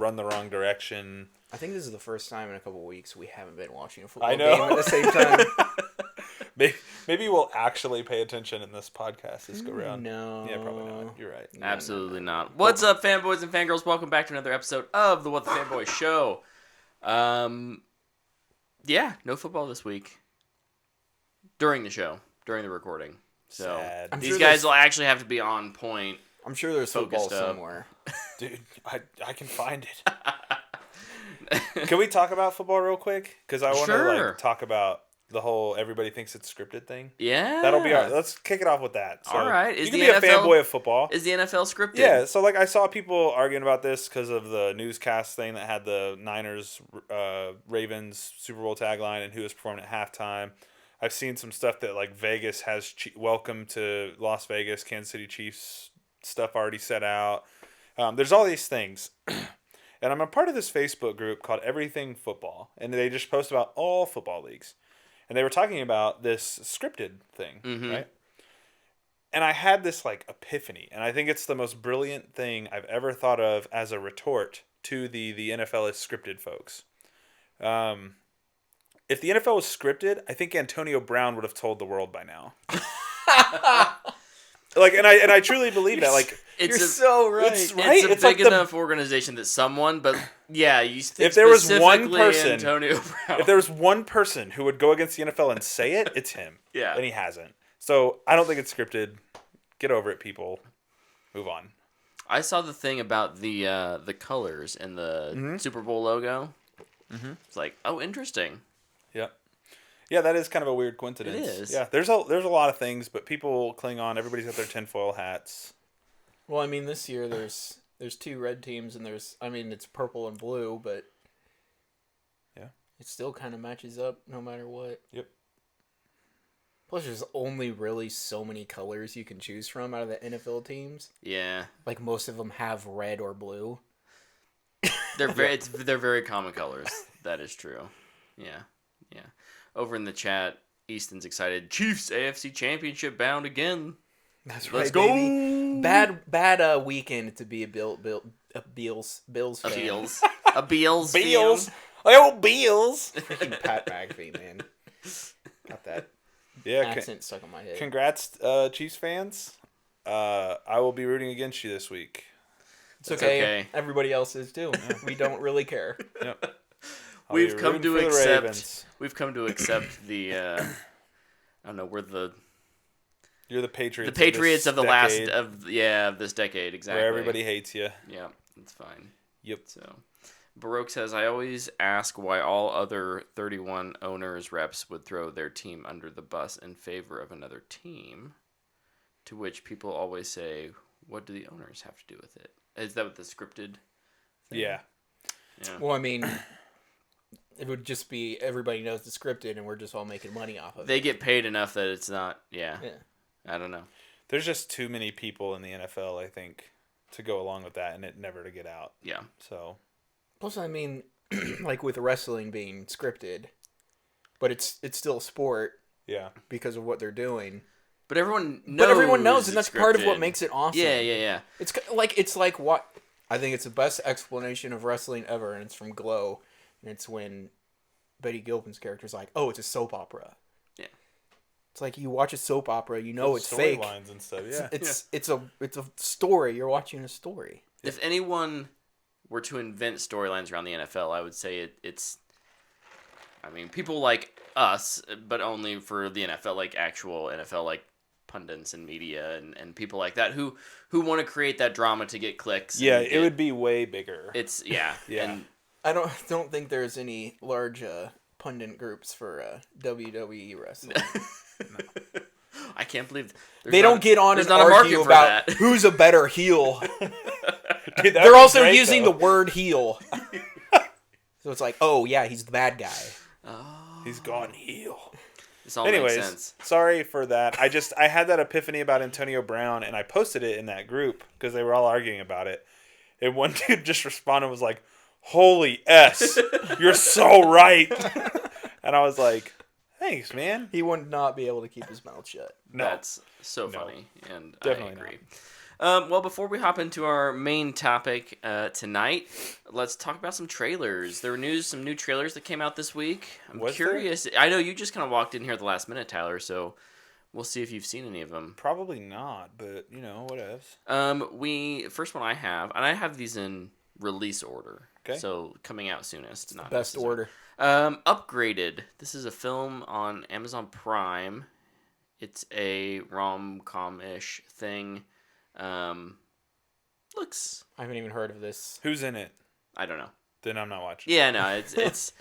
run the wrong direction. I think this is the first time in a couple of weeks we haven't been watching a football know. game at the same time. Maybe we'll actually pay attention in this podcast this go round. No. Yeah, probably not. You're right. Absolutely not. What's up, fanboys and fangirls? Welcome back to another episode of the What the Fanboys Show. Yeah, no football this week. During the show. During the recording. So Sad. these guys will actually have to be on point. I'm sure there's football Focused up. somewhere. Dude, I can find it. Can we talk about football real quick? Because I want to Sure. talk about the whole everybody thinks it's scripted thing. Yeah. That'll be let's kick it off with that. So All right. You can be a fanboy of football. Is the NFL scripted? Yeah, so I saw people arguing about this because of the newscast thing that had the Niners Ravens Super Bowl tagline and who was performing at halftime. I've seen some stuff that Vegas has welcome to Las Vegas, Kansas City Chiefs stuff already set out. There's all these things. And I'm a part of this Facebook group called Everything Football. And they just post about all football leagues. And they were talking about this scripted thing, right? And I had this epiphany. And I think it's the most brilliant thing I've ever thought of as a retort to the NFL is scripted folks. If the NFL was scripted, I think Antonio Brown would have told the world by now. And I truly believe that. You're so right. It's right. It's a big enough organization that someone, but yeah, you think if there was one person, Antonio Brown. If there was one person who would go against the NFL and say it, it's him. Yeah. And he hasn't. So I don't think it's scripted. Get over it, people. Move on. I saw the thing about the colors and the Super Bowl logo. It's like, oh, interesting. Yep. Yeah, that is kind of a weird coincidence. It is. Yeah, there's a lot of things, but people cling on. Everybody's got their tinfoil hats. Well, I mean, this year there's two red teams and it's purple and blue, but yeah, it still kind of matches up no matter what. Yep. Plus, there's only really so many colors you can choose from out of the NFL teams. Yeah. Most of them have red or blue. They're very common colors. That is true. Yeah. Yeah. Over in the chat, Easton's excited. Chiefs AFC Championship bound again. That's Let's right, go. baby. Bad weekend to be a Bills fan. A Beals. Beals. Oh, Beals. Freaking Pat McAfee, man. Got that accent stuck in my head. Congrats, Chiefs fans. I will be rooting against you this week. It's okay. Everybody else is too. We don't really care. Yep. We've come to accept the I don't know, you're the Patriots. The Patriots of the last decade, of this decade, exactly. where everybody hates you. Yeah, that's fine. Yep. So, Baroque says, I always ask why all other 31 owners reps would throw their team under the bus in favor of another team. To which people always say, what do the owners have to do with it? Is that what the scripted thing? Yeah. Well, I mean, it would just be everybody knows the scripted and we're just all making money off of it. They get paid enough that it's not, yeah. I don't know. There's just too many people in the NFL, I think, to go along with that and it never to get out. Yeah. So. Plus, I mean, with wrestling being scripted, but it's still a sport. Yeah. Because of what they're doing. But everyone knows, and that's part of what makes it awesome. Yeah. It's like what I think it's the best explanation of wrestling ever, and it's from Glow, and it's when Betty Gilpin's character's like, "Oh, it's a soap opera." Yeah. It's like you watch a soap opera, you know it's fake. Storylines and stuff. Yeah. It's a story. You're watching a story. If anyone were to invent storylines around the NFL, I would say it's. I mean, people like us, but only for the NFL, like actual NFL, like pundits and media and people like that who want to create that drama to get clicks. Yeah, it would be way bigger. It's yeah. And I don't think there's any large pundit groups for WWE wrestling. No. I can't believe they don't get on and argue about who's a better heel. Dude, they're also using the word heel. So it's like, oh yeah, he's the bad guy. Oh. He's gone heel. This all makes sense. Sorry for that. I had that epiphany about Antonio Brown, and I posted it in that group because they were all arguing about it. And one dude just responded and was like, "Holy S, you're so right." And I was like, "Thanks, man." He would not be able to keep his mouth shut. No. That's so funny, and definitely I agree. Well, before we hop into our main topic tonight, let's talk about some trailers. There were some new trailers that came out this week. I'm curious. I know you just kind of walked in here at the last minute, Tyler, so we'll see if you've seen any of them. Probably not, but, whatevs. First one I have, and I have these in release order. Okay. So coming out soonest. Not Best order. Upgraded. This is a film on Amazon Prime. It's a rom-com-ish thing. Looks. I haven't even heard of this. Who's in it? I don't know. Then I'm not watching. Yeah, no, it's Is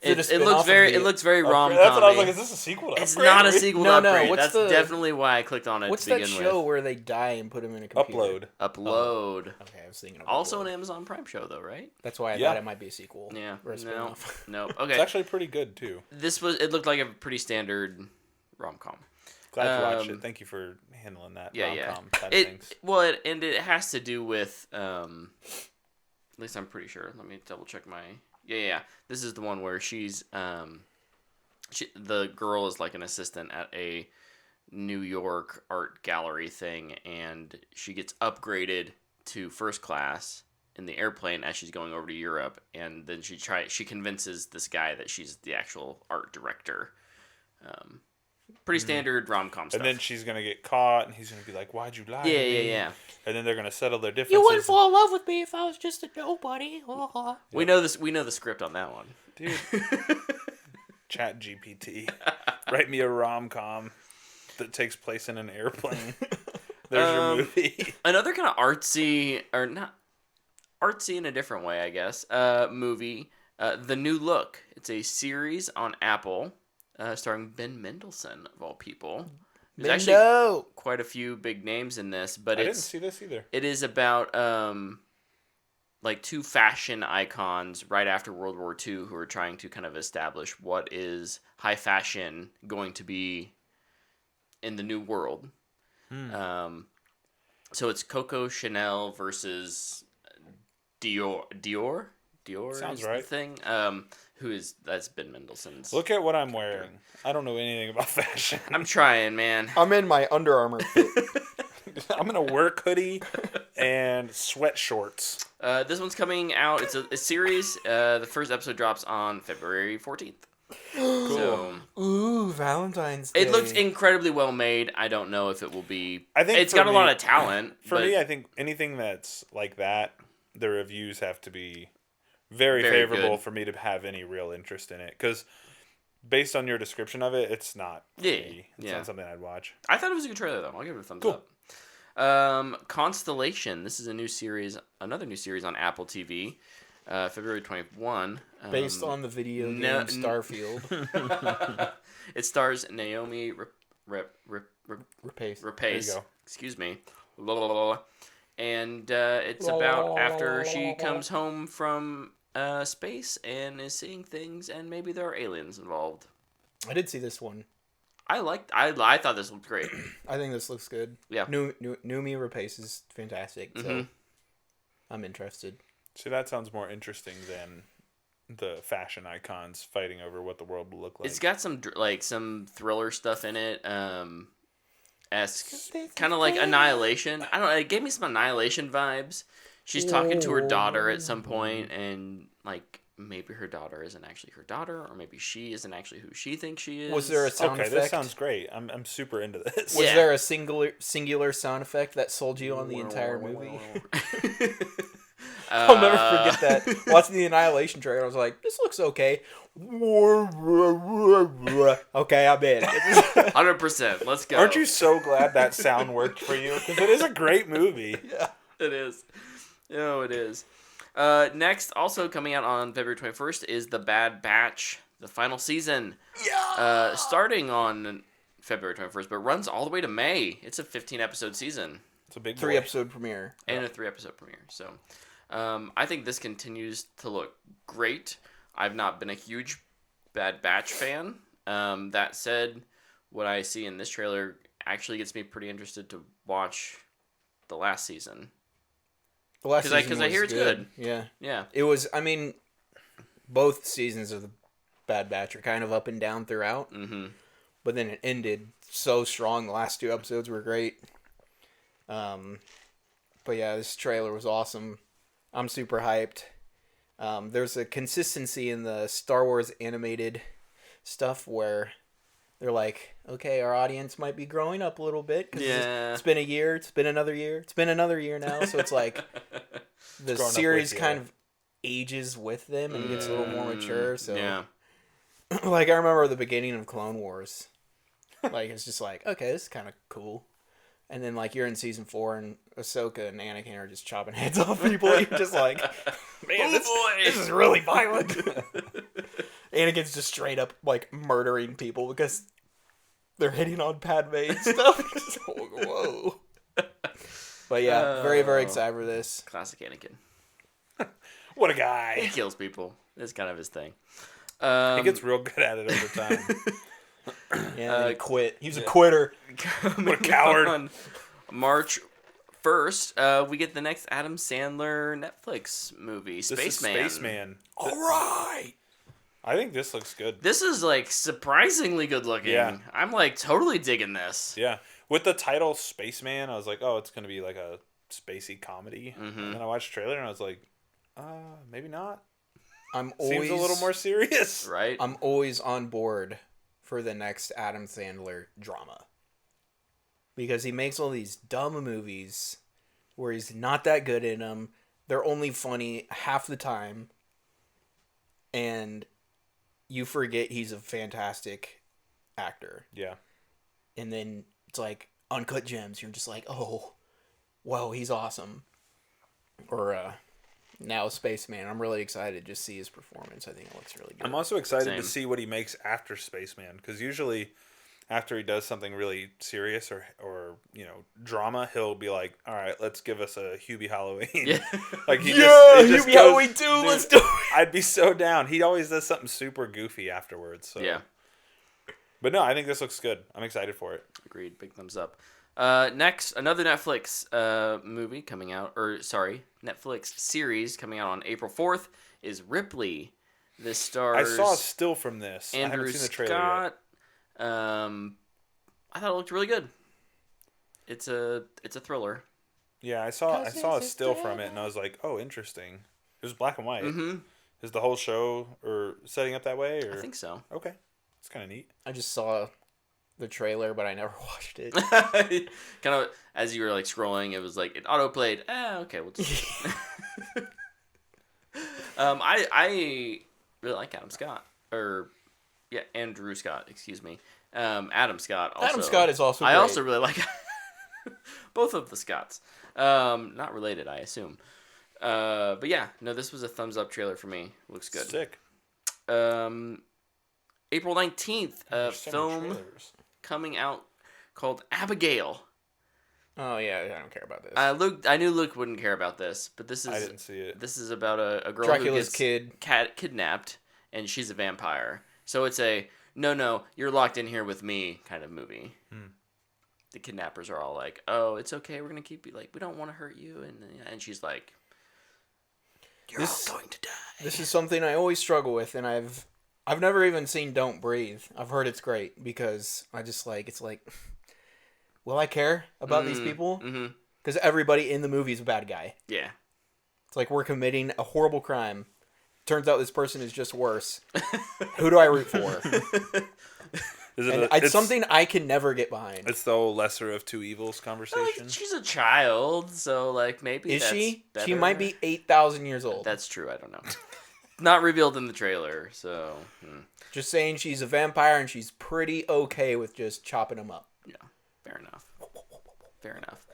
it a it spin-off looks of very the- it looks very Okay, rom-com. that's what I was like, is this a sequel to It's Upgrade? not a sequel No, to no, Upgrade. what's That's the- definitely why I clicked on it What's to that begin show with. where they die and put them in a computer? Upload. Okay, I was thinking of Also Upload. an Amazon Prime show though, right? That's why I Yeah. thought it might be a sequel. Yeah. Or a No. spin-off. No. It's Okay. actually pretty good, too. It looked like a pretty standard rom-com. Glad to watch it. Thank you for handling that rom-com side of things. It has to do with at least I'm pretty sure. Let me double check my yeah. This is the one where she's the girl is like an assistant at a New York art gallery thing, and she gets upgraded to first class in the airplane as she's going over to Europe, and then she convinces this guy that she's the actual art director. Pretty standard rom-com stuff. And then she's going to get caught, and he's going to be like, why'd you lie to yeah, me? yeah. And then they're going to settle their differences. You wouldn't fall in love with me if I was just a nobody. We know this. We know the script on that one. Dude. Chat GPT. Write me a rom-com that takes place in an airplane. There's your movie. Another kind of artsy, or not artsy in a different way, I guess, movie, The New Look. It's a series on Apple starring Ben Mendelsohn, of all people. There's actually quite a few big names in this, but I didn't see this either. It is about like two fashion icons right after World War II who are trying to kind of establish what is high fashion going to be in the new world. So it's Coco Chanel versus Dior. Sounds is right. The thing. That's Ben Mendelsohn's. Look at what I'm wearing. I don't know anything about fashion. I'm trying, man. I'm in my Under Armour fit. I'm in a work hoodie and sweat shorts. This one's coming out. It's a series. The first episode drops on February 14th. Cool. So, Ooh, Valentine's Day. it looks incredibly well made. I don't know if it will be. I think it's for got a lot me- of talent. For me, I think anything that's like that, the reviews have to be very favorable good. for me to have any real interest in it. Because based on your description of it, it's not for me. It's not something I'd watch. I thought it was a good trailer though. I'll give it a thumbs Cool. up. Constellation. This is another new series on Apple TV. February 21. based on the video game Starfield. It stars Naomi Repace. There you go. Excuse me. And it's about after she comes home from space and is seeing things, and maybe there are aliens involved. I did see this one. I thought this looked great. I think this looks good. Yeah. Numi Rapace is fantastic, so I'm interested. See, that sounds more interesting than the fashion icons fighting over what the world will look like. It's got some thriller stuff in it. Esque, kind of like Annihilation. I don't know. It gave me some Annihilation vibes. She's talking to her daughter at some point, and like maybe her daughter isn't actually her daughter, or maybe she isn't actually who she thinks she is. Was there a sound okay, effect? this sounds great. I'm super into this. Was Yeah. there a singular sound effect that sold you on the entire movie? I'll never forget that. Watching the Annihilation trailer, I was like, this looks okay. Okay, I'm in. 100%. Let's go. Aren't you so glad that sound worked for you? Because it is a great movie. Yeah. It is. Oh, it is. Next, also coming out on February 21st, is The Bad Batch, the final season. Yeah. Starting on February 21st, but runs all the way to May. It's a 15-episode season It's a big 3-episode premiere. and a 3-episode premiere. So I think this continues to look great. I've not been a huge Bad Batch fan. That said, what I see in this trailer actually gets me pretty interested to watch the last season. The last season Because I hear was it's good. Yeah. Yeah. It was, I mean, both seasons of the Bad Batch are kind of up and down throughout. Mm-hmm. But then it ended so strong. The last 2 episodes were great. But yeah, this trailer was awesome. I'm super hyped. There's a consistency in the Star Wars animated stuff where they're like, okay, our audience might be growing up a little bit because it's been a year, it's been another year, it's been another year now. So it's like the series kind of ages with them and gets a little more mature. So like I remember the beginning of Clone Wars, like it's just like, okay, this is kind of cool. And then like you're in season 4 and Ahsoka and Anakin are just chopping heads off people. You're just like, man, this is really violent. Anakin's just straight up like murdering people because they're hitting on Padme and stuff. Whoa. But yeah, very, very excited for this. Classic Anakin. What a guy. He kills people. That's kind of his thing. He gets real good at it over time. Yeah, he quit. He was a quitter. What a coward. On March 1st, we get the next Adam Sandler Netflix movie, Spaceman. Spaceman. All right. I think this looks good. This is like surprisingly good looking. Yeah. I'm like totally digging this. Yeah. With the title Spaceman, I was like, oh, it's going to be like a spacey comedy. Mm-hmm. And then I watched the trailer and I was like, maybe not. Seems a little more serious. Right? I'm always on board for the next Adam Sandler drama. Because he makes all these dumb movies where he's not that good in them. They're only funny half the time. And you forget he's a fantastic actor. Yeah. And then it's like Uncut Gems. You're just like, oh, whoa, he's awesome. Or now Spaceman. I'm really excited to just see his performance. I think it looks really good. I'm also excited Same. to see what he makes after Spaceman. Because usually after he does something really serious or drama, he'll be like, all right, let's give us a Hubie Halloween. Yeah. Like Hubie Halloween 2, let's do it. I'd be so down. He always does something super goofy afterwards. So. Yeah. But no, I think this looks good. I'm excited for it. Agreed. Big thumbs up. Next, another Netflix movie coming out, Netflix series coming out on April 4th is Ripley. This stars I saw a still from this. Andrew I haven't seen the trailer Scott. yet. I thought it looked really good. It's a thriller. Yeah, I saw a still from it and I was like, oh, interesting. It was black and white. Mm-hmm. Is the whole show or setting up that way? Or? I think so. Okay. It's kind of neat. I just saw the trailer, but I never watched it. Kind of as you were like scrolling, it was like it auto played. Okay, we'll just. I really like Adam Scott, Andrew Scott. Excuse me. Adam Scott. Also, Adam Scott is also. I great. also really like both of the Scotts. Not related, I assume. But yeah, no, this was a thumbs up trailer for me. Looks good. Sick. April 19th, a film coming out called Abigail. Oh yeah, I don't care about this. I knew Luke wouldn't care about this, but this is I didn't see it. This is about a girl Dracula's who gets kidnapped, and she's a vampire. So it's a no, you're locked in here with me kind of movie. The kidnappers are all like, "Oh, it's okay. We're gonna keep you. Like, we don't want to hurt you." And she's like, "You're all going to die." This is something I always struggle with, and I've never even seen Don't Breathe. I've heard it's great because I just like it's like, will I care about these people? Because everybody in the movie is a bad guy. Yeah. It's like we're committing a horrible crime. Turns out this person is just worse. Who do I root for? It's something I can never get behind. It's the whole lesser of two evils conversation. Like, she's a child, so like maybe is that's she? better. She might be 8,000 years old. That's true. I don't know. Not revealed in the trailer, so. Just saying she's a vampire and she's pretty okay with just chopping them up. Yeah, fair enough. Fair enough.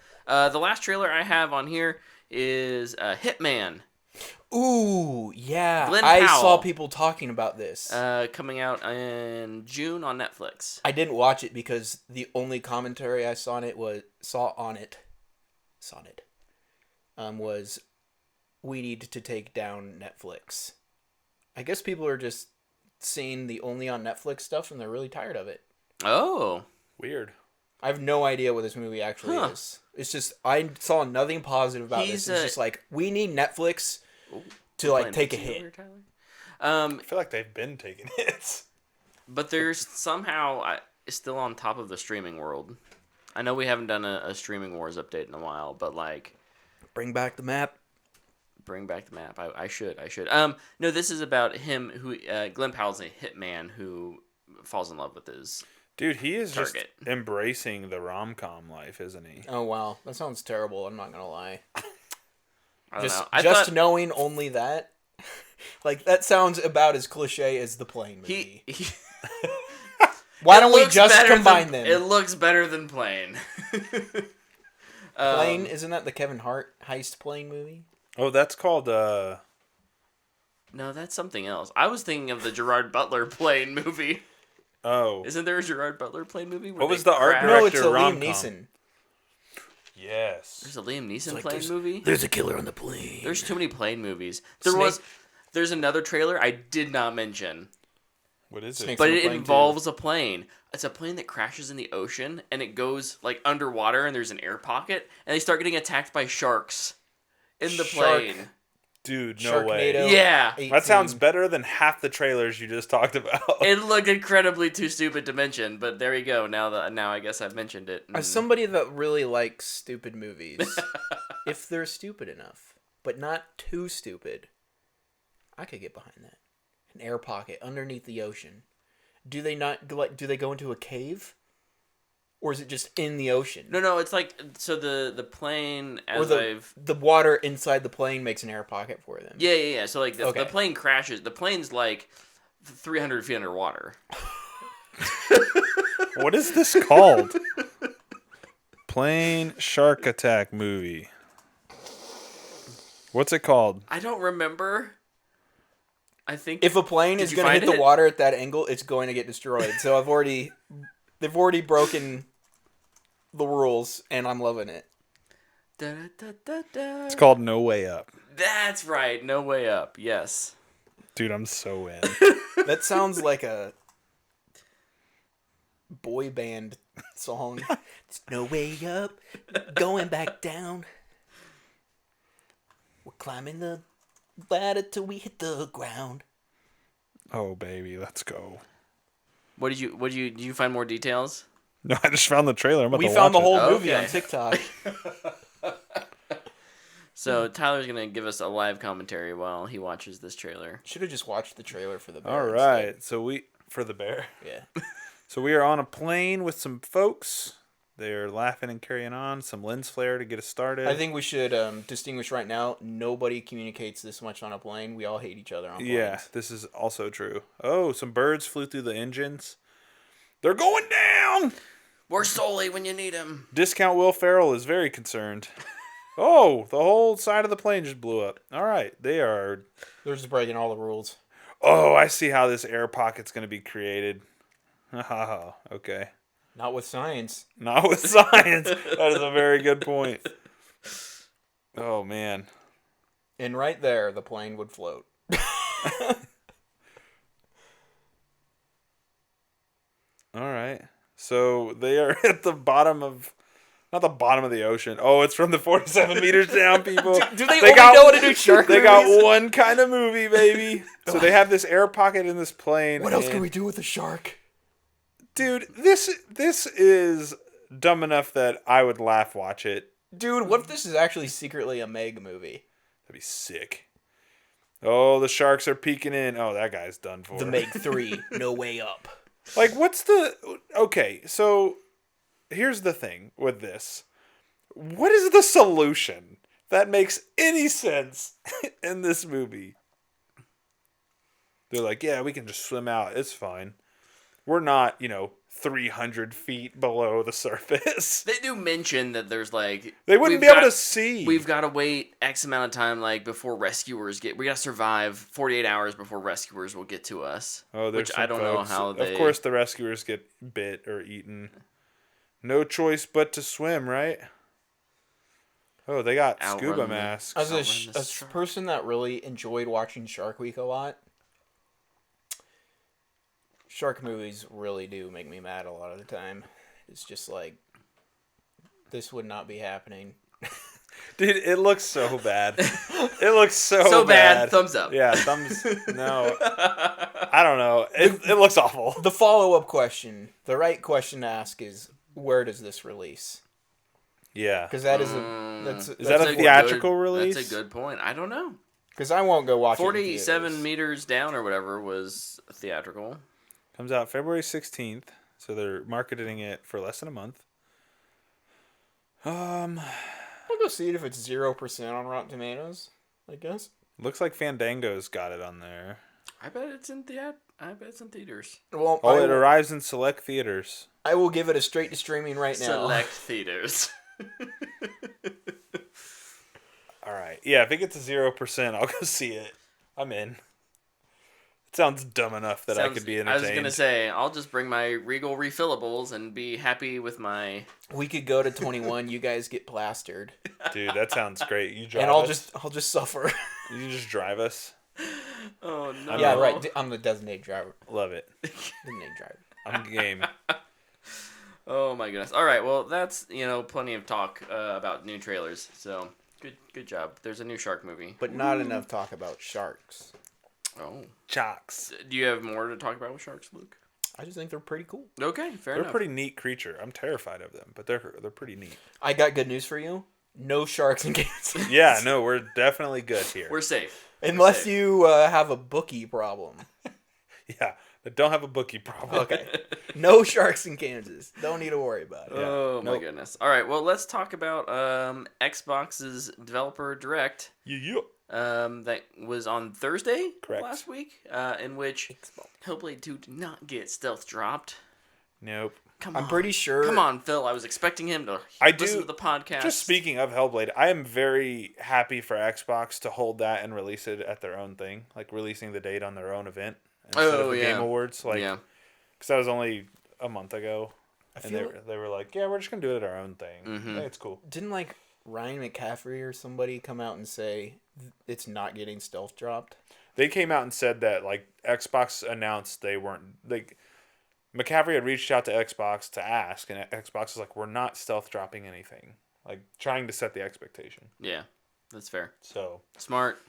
The last trailer I have on here is Hitman. Ooh, yeah. Glenn I Powell. saw people talking about this. Coming out in June on Netflix. I didn't watch it because the only commentary I saw on it was we need to take down Netflix. I guess people are just seeing the only on Netflix stuff and they're really tired of it. Oh. Weird. I have no idea what this movie actually is. It's just I saw nothing positive about this. It's just like we need Netflix to like take a hit. I feel like they've been taking hits. But there's somehow still on top of the streaming world. I know we haven't done a streaming wars update in a while, but like Bring back the map. Bring back the map. I should. No, this is about him who Glenn Powell's a hitman who falls in love with his Dude, he is target. just embracing the rom-com life, isn't he? Oh, wow. That sounds terrible. I'm not going to lie. I don't know. Just knowing only that, like, that sounds about as cliche as the Plane movie. Why don't we just combine them? It looks better than Plane. Plane, isn't that the Kevin Hart heist plane movie? Oh, that's called, No, that's something else. I was thinking of the Gerard Butler Plane movie. Oh. Isn't there a Gerard Butler Plane movie? What was the art director? No, it's a Liam rom-com. Neeson. Yes. There's a Liam Neeson plane movie? There's a killer on the plane. There's too many plane movies. There's another trailer I did not mention. What is Snakes it? But on a it plane, involves a plane. It's a plane that crashes in the ocean, and it goes, like, underwater, and there's an air pocket, and they start getting attacked by sharks in the plane. Dude, no way. Sharknado Yeah. 18. That sounds better than half the trailers you just talked about. It looked incredibly too stupid to mention, but there you go. Now I guess I've mentioned it. As somebody that really likes stupid movies, if they're stupid enough, but not too stupid, I could get behind that. An air pocket underneath the ocean. Do they go into a cave? Or is it just in the ocean? No, it's like, so the plane, Or the water inside the plane makes an air pocket for them. Yeah. So, like, the Okay. plane crashes. The plane's, like, 300 feet underwater. What is this called? Plane Shark Attack movie. What's it called? I don't remember. I think... If a plane Did is you going to find hit the it? water at that angle, it's going to get destroyed. So they've already broken the rules, and I'm loving it. It's called No Way Up. That's right. No Way Up. Yes. Dude, I'm so in. That sounds like a boy band song. It's no way up, going back down. We're climbing the ladder till we hit the ground. Oh, baby, let's go. Did you find more details? No, I just found the trailer. I'm about We to found the watch whole it. movie Okay. on TikTok. So Tyler's going to give us a live commentary while he watches this trailer. Should have just watched the trailer for the bear. All right, so for the bear. instead. Yeah. So we are on a plane with some folks. They're laughing and carrying on. Some lens flare to get us started. I think we should distinguish right now. Nobody communicates this much on a plane. We all hate each other on planes. Yeah, this is also true. Oh, some birds flew through the engines. They're going down! Where's Sully when you need him? Discount Will Ferrell is very concerned. Oh, the whole side of the plane just blew up. All right, they are... They're just breaking all the rules. Oh, I see how this air pocket's going to be created. Oh, okay. Not with science. Not with science. That is a very good point. Oh, man. And right there, the plane would float. All right. So they are at the bottom of... Not the bottom of the ocean. Oh, it's from the 47 meters down, people. Do they only know how to do shark They movies? got one kind of movie, baby. So they have this air pocket in this plane. What else can and- we do with a shark? Dude, this is dumb enough that I would laugh watch it. Dude, what if this is actually secretly a Meg movie? That'd be sick. Oh, the sharks are peeking in. Oh, that guy's done for. The Meg 3, No Way Up. Like, what's the... Okay, so here's the thing with this. What is the solution that makes any sense in this movie? They're like, yeah, we can just swim out. It's fine. We're not, 300 feet below the surface. They do mention that there's like... They wouldn't be able to see. We've got to wait X amount of time, like, before rescuers get... We got to survive 48 hours before rescuers will get to us. Oh, there's which some I don't know folks. how they... Of course the rescuers get bit or eaten. No choice but to swim, right? Oh, they got Outrun scuba the- masks. As a, Outrun the a shark. person that really enjoyed watching Shark Week a lot, shark movies really do make me mad a lot of the time. It's just like, this would not be happening. Dude, it looks so bad. It looks so, So bad. Thumbs up. Yeah, thumbs. No. I don't know. It looks awful. The follow-up question, the right question to ask is, where does this release? Yeah. Because that is Is that a theatrical release? That's a good point. I don't know. Because I won't go watch it. 47 meters down or whatever was theatrical. Comes out February 16th, so they're marketing it for less than a month. I'll go see it if it's 0% on Rotten Tomatoes, I guess. Looks like Fandango's got it on there. I bet it's in theaters. Well, it arrives in select theaters. I will give it a straight to streaming right now. Select theaters. All right. Yeah, if it gets to 0%, I'll go see it. I'm in. It sounds dumb enough that I could be entertained. I was going to say, I'll just bring my Regal refillables and be happy with my... We could go to 21, you guys get plastered. Dude, that sounds great. You drive and us? I'll just suffer. You just drive us? Oh, no. Yeah, right. I'm the designated driver. Love it. Designated driver. I'm game. Oh, my goodness. All right, well, that's, plenty of talk about new trailers, so... Good job. There's a new shark movie. But not enough talk about sharks. Oh. Sharks. Do you have more to talk about with sharks, Luke? I just think they're pretty cool. Okay, fair They're enough. a pretty neat creature. I'm terrified of them, but they're pretty neat. I got good news for you. No sharks in Kansas. Yeah, no, we're definitely good here. We're safe. Unless you have a bookie problem. Yeah, but don't have a bookie problem. Okay. No sharks in Kansas. Don't need to worry about it. Oh, my goodness. All right, well, let's talk about Xbox's Developer Direct. Yeah. That was on Thursday Correct. last week, in which Hellblade 2 did not get stealth dropped. Nope. I'm pretty sure. Come on, Phil. I was expecting him to listen to the podcast. Just speaking of Hellblade, I am very happy for Xbox to hold that and release it at their own thing, like releasing the date on their own event instead of the Game Awards. Like, because that was only a month ago, and they were like, "Yeah, we're just gonna do it at our own thing." Mm-hmm. I think it's cool. Didn't Ryan McCaffrey or somebody come out and say it's not getting stealth dropped? They came out and said that Xbox announced they weren't McCaffrey had reached out to Xbox to ask, and Xbox is like, "We're not stealth dropping anything," trying to set the expectation. Yeah, that's fair. So smart.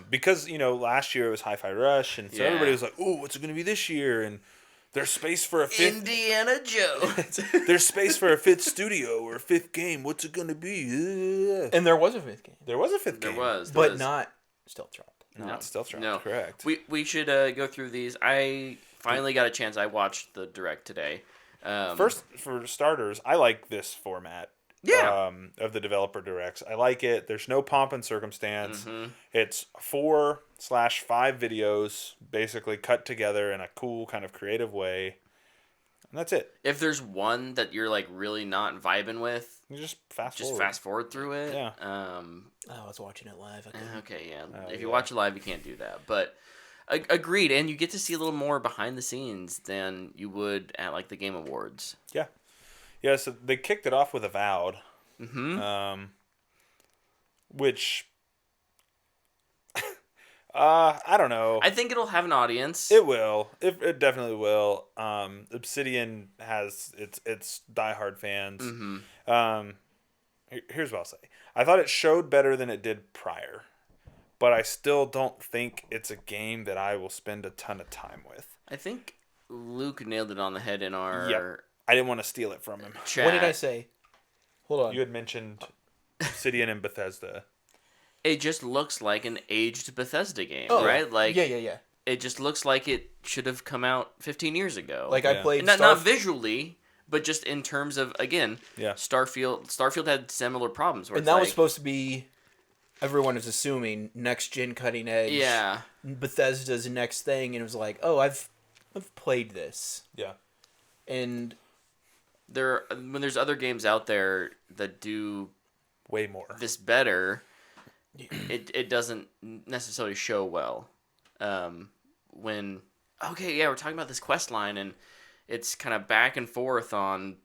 Because last year it was Hi-Fi Rush, and so everybody was like, "Oh, what's it going to be this year?" And there's space for a fifth Indiana Jones. There's space for a fifth studio or a fifth game. What's it going to be? And there was a fifth game. There was a fifth game. There was, but not stealth dropped. Not stealth dropped. No. Correct. We should go through these. I finally got a chance. I watched the Direct today. First, for starters, I like this format. Yeah. Of the developer directs. I like it. There's no pomp and circumstance. Mm-hmm. It's 4/5 videos basically cut together in a cool kind of creative way. And that's it. If there's one that you're really not vibing with, You just fast forward through it. Yeah. I was watching it live. Okay, yeah. If you watch it live, you can't do that. But agreed, and you get to see a little more behind the scenes than you would at the Game Awards. Yeah. Yeah, so they kicked it off with Avowed. Mm-hmm. Which I don't know. I think it'll have an audience. It will. It definitely will. Obsidian has its diehard fans. Mm-hmm. Here's what I'll say. I thought it showed better than it did prior, but I still don't think it's a game that I will spend a ton of time with. I think Luke nailed it on the head in our Yep. I didn't want to steal it from him. chat. What did I say? Hold on. You had mentioned Obsidian and Bethesda. It just looks like an aged Bethesda game, Oh, right? Yeah. It just looks like it should have come out 15 years ago. I played not visually, but just in terms of Starfield. Starfield had similar problems. And that was supposed to be, everyone was assuming next gen cutting edge. Yeah. Bethesda's next thing, and it was like, oh, I've played this. Yeah. And when there's other games out there that do way more this better, it doesn't necessarily show well. When we're talking about this quest line, and it's kind of back and forth on.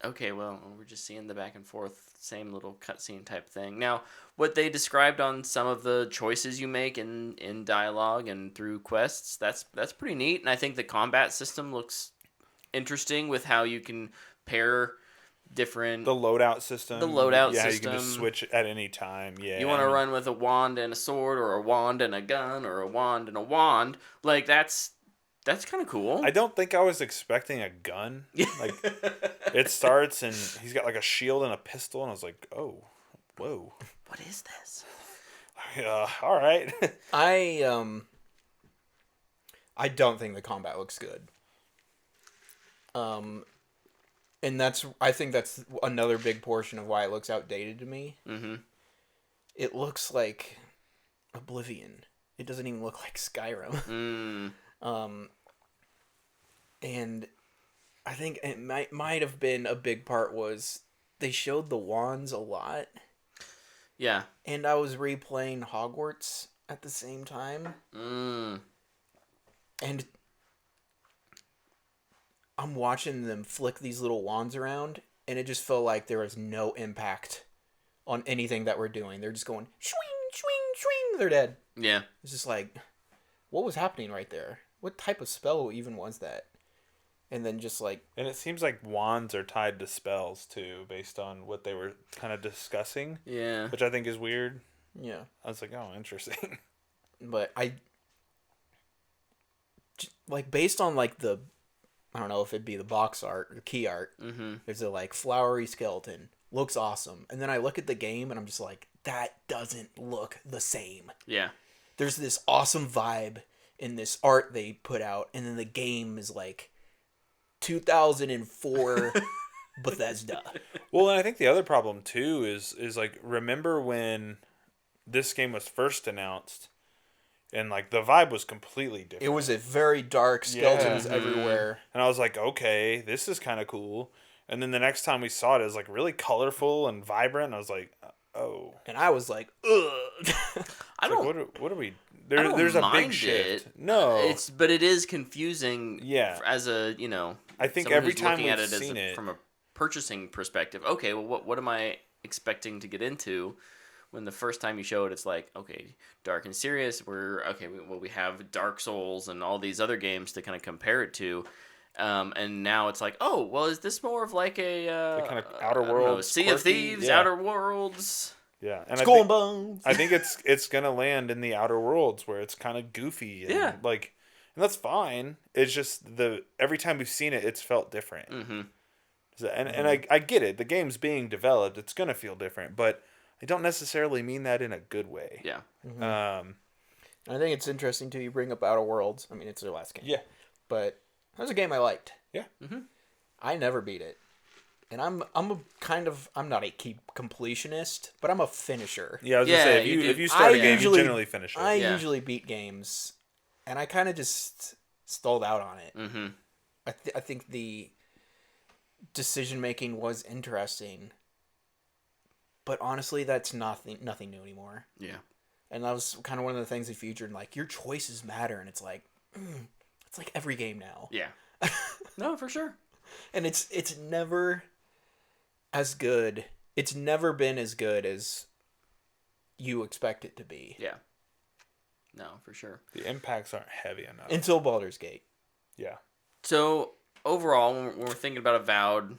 Okay, well, we're just seeing the back and forth, same little cutscene type thing. Now, what they described on some of the choices you make in dialogue and through quests, that's pretty neat, and I think the combat system looks interesting with how you can pair different... The loadout system. system. You can just switch at any time. Yeah. You want to run with a wand and a sword, or a wand and a gun, or a wand and a wand. That's kind of cool. I don't think I was expecting a gun. It starts and he's got a shield and a pistol, and I was like, oh, Whoa. What is this? All right. I don't think the combat looks good. And I think that's another big portion of why it looks outdated to me. Mm-hmm. It looks like Oblivion. It doesn't even look like Skyrim. And I think it might have been a big part was they showed the wands a lot. Yeah. And I was replaying Hogwarts at the same time. And I'm watching them flick these little wands around, and it just felt like there was no impact on anything that we're doing. They're just going, swing, swing, swing, they're dead. Yeah. It's just like, what was happening right there? What type of spell even was that? And then just like... And it seems like wands are tied to spells, too, based on what they were kind of discussing. Yeah. Which I think is weird. Yeah. I was like, oh, interesting. But like, based on, like, I don't know if it'd be the box art or key art. Mm-hmm. There's a, like, flowery skeleton. Looks awesome. And then I look at the game, and I'm just like, that doesn't look the same. Yeah. There's this awesome vibe in this art they put out, and then the game is, like, 2004 Bethesda. Well, and I think the other problem, too, is like, remember when this game was first announced, and, like, the vibe was completely different. It was a very dark, skeletons everywhere. And I was like, okay, this is kind of cool. And then the next time we saw it, it was, like, really colorful and vibrant. And I was like, oh. And I was like, ugh. I don't... Like, what are we... I don't there's a mind big shift. it. No. But it is confusing. Yeah. As a, you know... I think someone every who's time looking at we've it seen it... from a purchasing perspective, okay, well, what am I expecting to get into? When the first time you show it, it's like, okay, dark and serious. We have Dark Souls and all these other games to kind of compare it to. And now it's like, oh, well, is this more of like a kind of Outer Worlds, Sea of Thieves, yeah. Outer Worlds? Yeah, and Skull and Bones. I think it's gonna land in the Outer Worlds where it's kind of goofy. And and that's fine. It's just every time we've seen it, it's felt different. Mm-hmm. And I get it. The game's being developed. It's gonna feel different, but I don't necessarily mean that in a good way. Yeah. Mm-hmm. I think it's interesting too. You bring up Outer Worlds. I mean, it's their last game. Yeah. But that was a game I liked. Yeah. Mm-hmm. I never beat it, and I'm not a completionist, but I'm a finisher. Yeah, I was gonna say if you start a game, you generally finish it. I usually beat games, and I kind of just stalled out on it. Mm-hmm. I think the decision making was interesting, but honestly, that's nothing new anymore. Yeah. And that was kind of one of the things they featured, like, your choices matter, and it's like every game now. Yeah. No, for sure. And it's never as good. It's never been as good as you expect it to be. Yeah. No, for sure. The impacts aren't heavy enough. Until Baldur's Gate. Yeah. So, overall, when we're thinking about Avowed,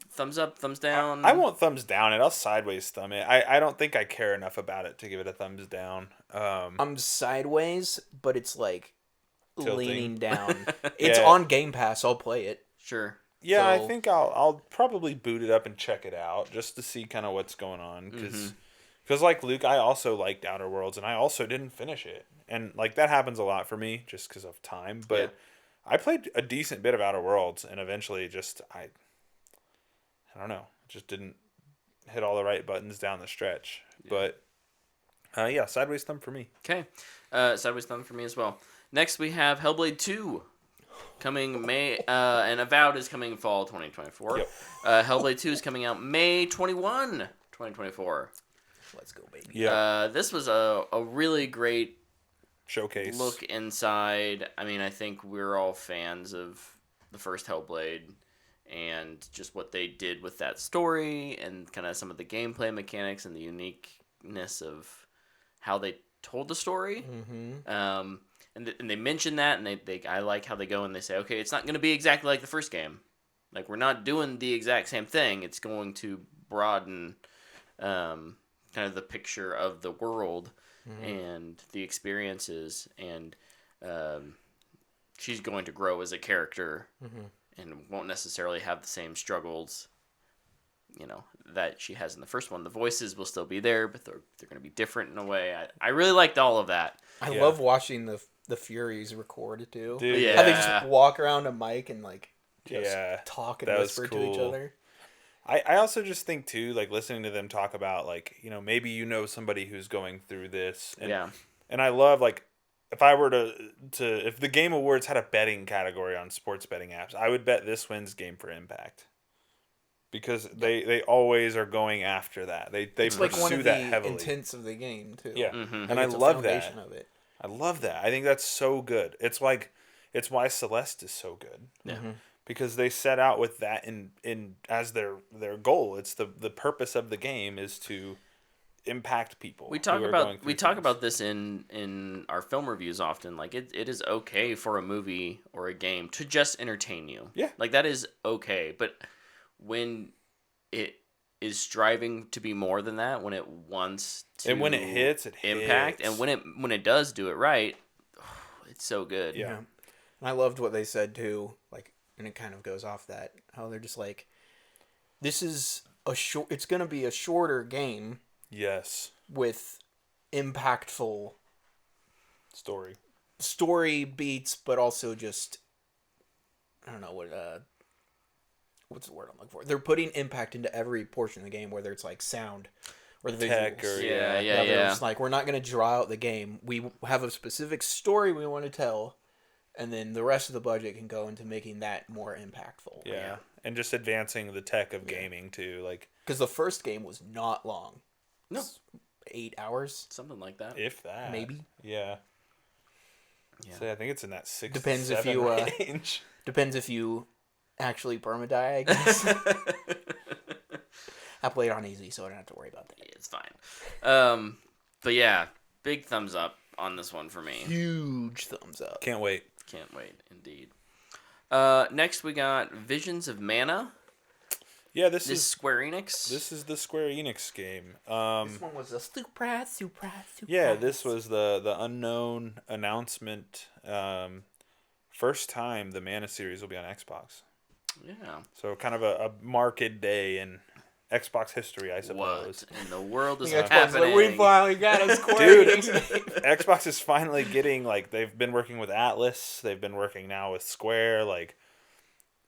thumbs up, thumbs down? I won't thumbs down it. I'll sideways thumb it. I don't think I care enough about it to give it a thumbs down. I'm sideways, but it's like tilting. Leaning down. It's on Game Pass. I'll play it. Sure. Yeah, I think I'll probably boot it up and check it out just to see kind of what's going on. Because like Luke, I also liked Outer Worlds, and I also didn't finish it. And like that happens a lot for me just because of time. But I played a decent bit of Outer Worlds, and eventually I don't know, just didn't hit all the right buttons down the stretch. Yeah. But sideways thumb for me. Okay, sideways thumb for me as well. Next we have Hellblade 2. Coming May, and Avowed is coming fall 2024. Yep. Hellblade 2 is coming out May 21, 2024. Let's go, baby. Yeah. This was a really great showcase. Look inside. I mean, I think we're all fans of the first Hellblade and just what they did with that story and kind of some of the gameplay mechanics and the uniqueness of how they told the story. Mm-hmm. And they mention that, and I like how they go and they say, okay, it's not going to be exactly like the first game. Like, we're not doing the exact same thing. It's going to broaden kind of the picture of the world and the experiences, and she's going to grow as a character and won't necessarily have the same struggles that she has in the first one. The voices will still be there, but they're going to be different in a way. I really liked all of that. I love watching the Furies record too. Dude, Yeah. How they just walk around a mic and like just Yeah, talk and that was whisper to each cool. other. I also just think too, like listening to them talk about like, maybe somebody who's going through this. And, Yeah. And I love like if I were to if the Game Awards had a betting category on sports betting apps, I would bet this wins Game for Impact. Because they always are going after that. They It's like one pursue of that the heavily. intents of the game too. Yeah. Mhm. And I it's a love that. foundation of it. I love that. I think that's so good. It's why Celeste is so good. Yeah. Because they set out with that in as their goal. It's the purpose of the game is to impact people. We talk who are going about through things. this in our film reviews often. Like it is okay for a movie or a game to just entertain you. Yeah. Like that is okay, but when it is striving to be more than that, when it wants to And when it hits, it impact, hits. and when it does do it right, it's so good. Yeah. And I loved what they said too, like, and it kind of goes off that, how they're just like, this is it's going to be a shorter game Yes. with impactful Story. beats, but also just, I don't know what's the word I'm looking for. They're putting impact into every portion of the game, whether it's like sound or the Tech visuals. or Yeah. They're just like, we're not going to draw out the game. We have a specific story we want to tell, and then the rest of the budget can go into making that more impactful. Yeah. And just advancing the tech of gaming too. Like Because the first game was not long. No. It's 8 hours, Something like that. if that. maybe. Yeah. Yeah. So I think it's in that 6 Depends to if 7 you, range. Depends if you actually permadie, I guess. I played on easy, so I don't have to worry about that. It's fine. But yeah, big thumbs up on this one for me. Huge thumbs up. Can't wait. Can't wait, indeed. Next we got Visions of Mana. Yeah, This is Square Enix. This is the Square Enix game. This one was a super. Yeah, this was the unknown announcement. First time the Mana series will be on Xbox. Yeah. So kind of a marked day in Xbox history, I What suppose. in the world is Xbox happening? we finally got a Square Dude, Enix game. Xbox is finally getting, like, they've been working with Atlas. They've been working now with Square. Like,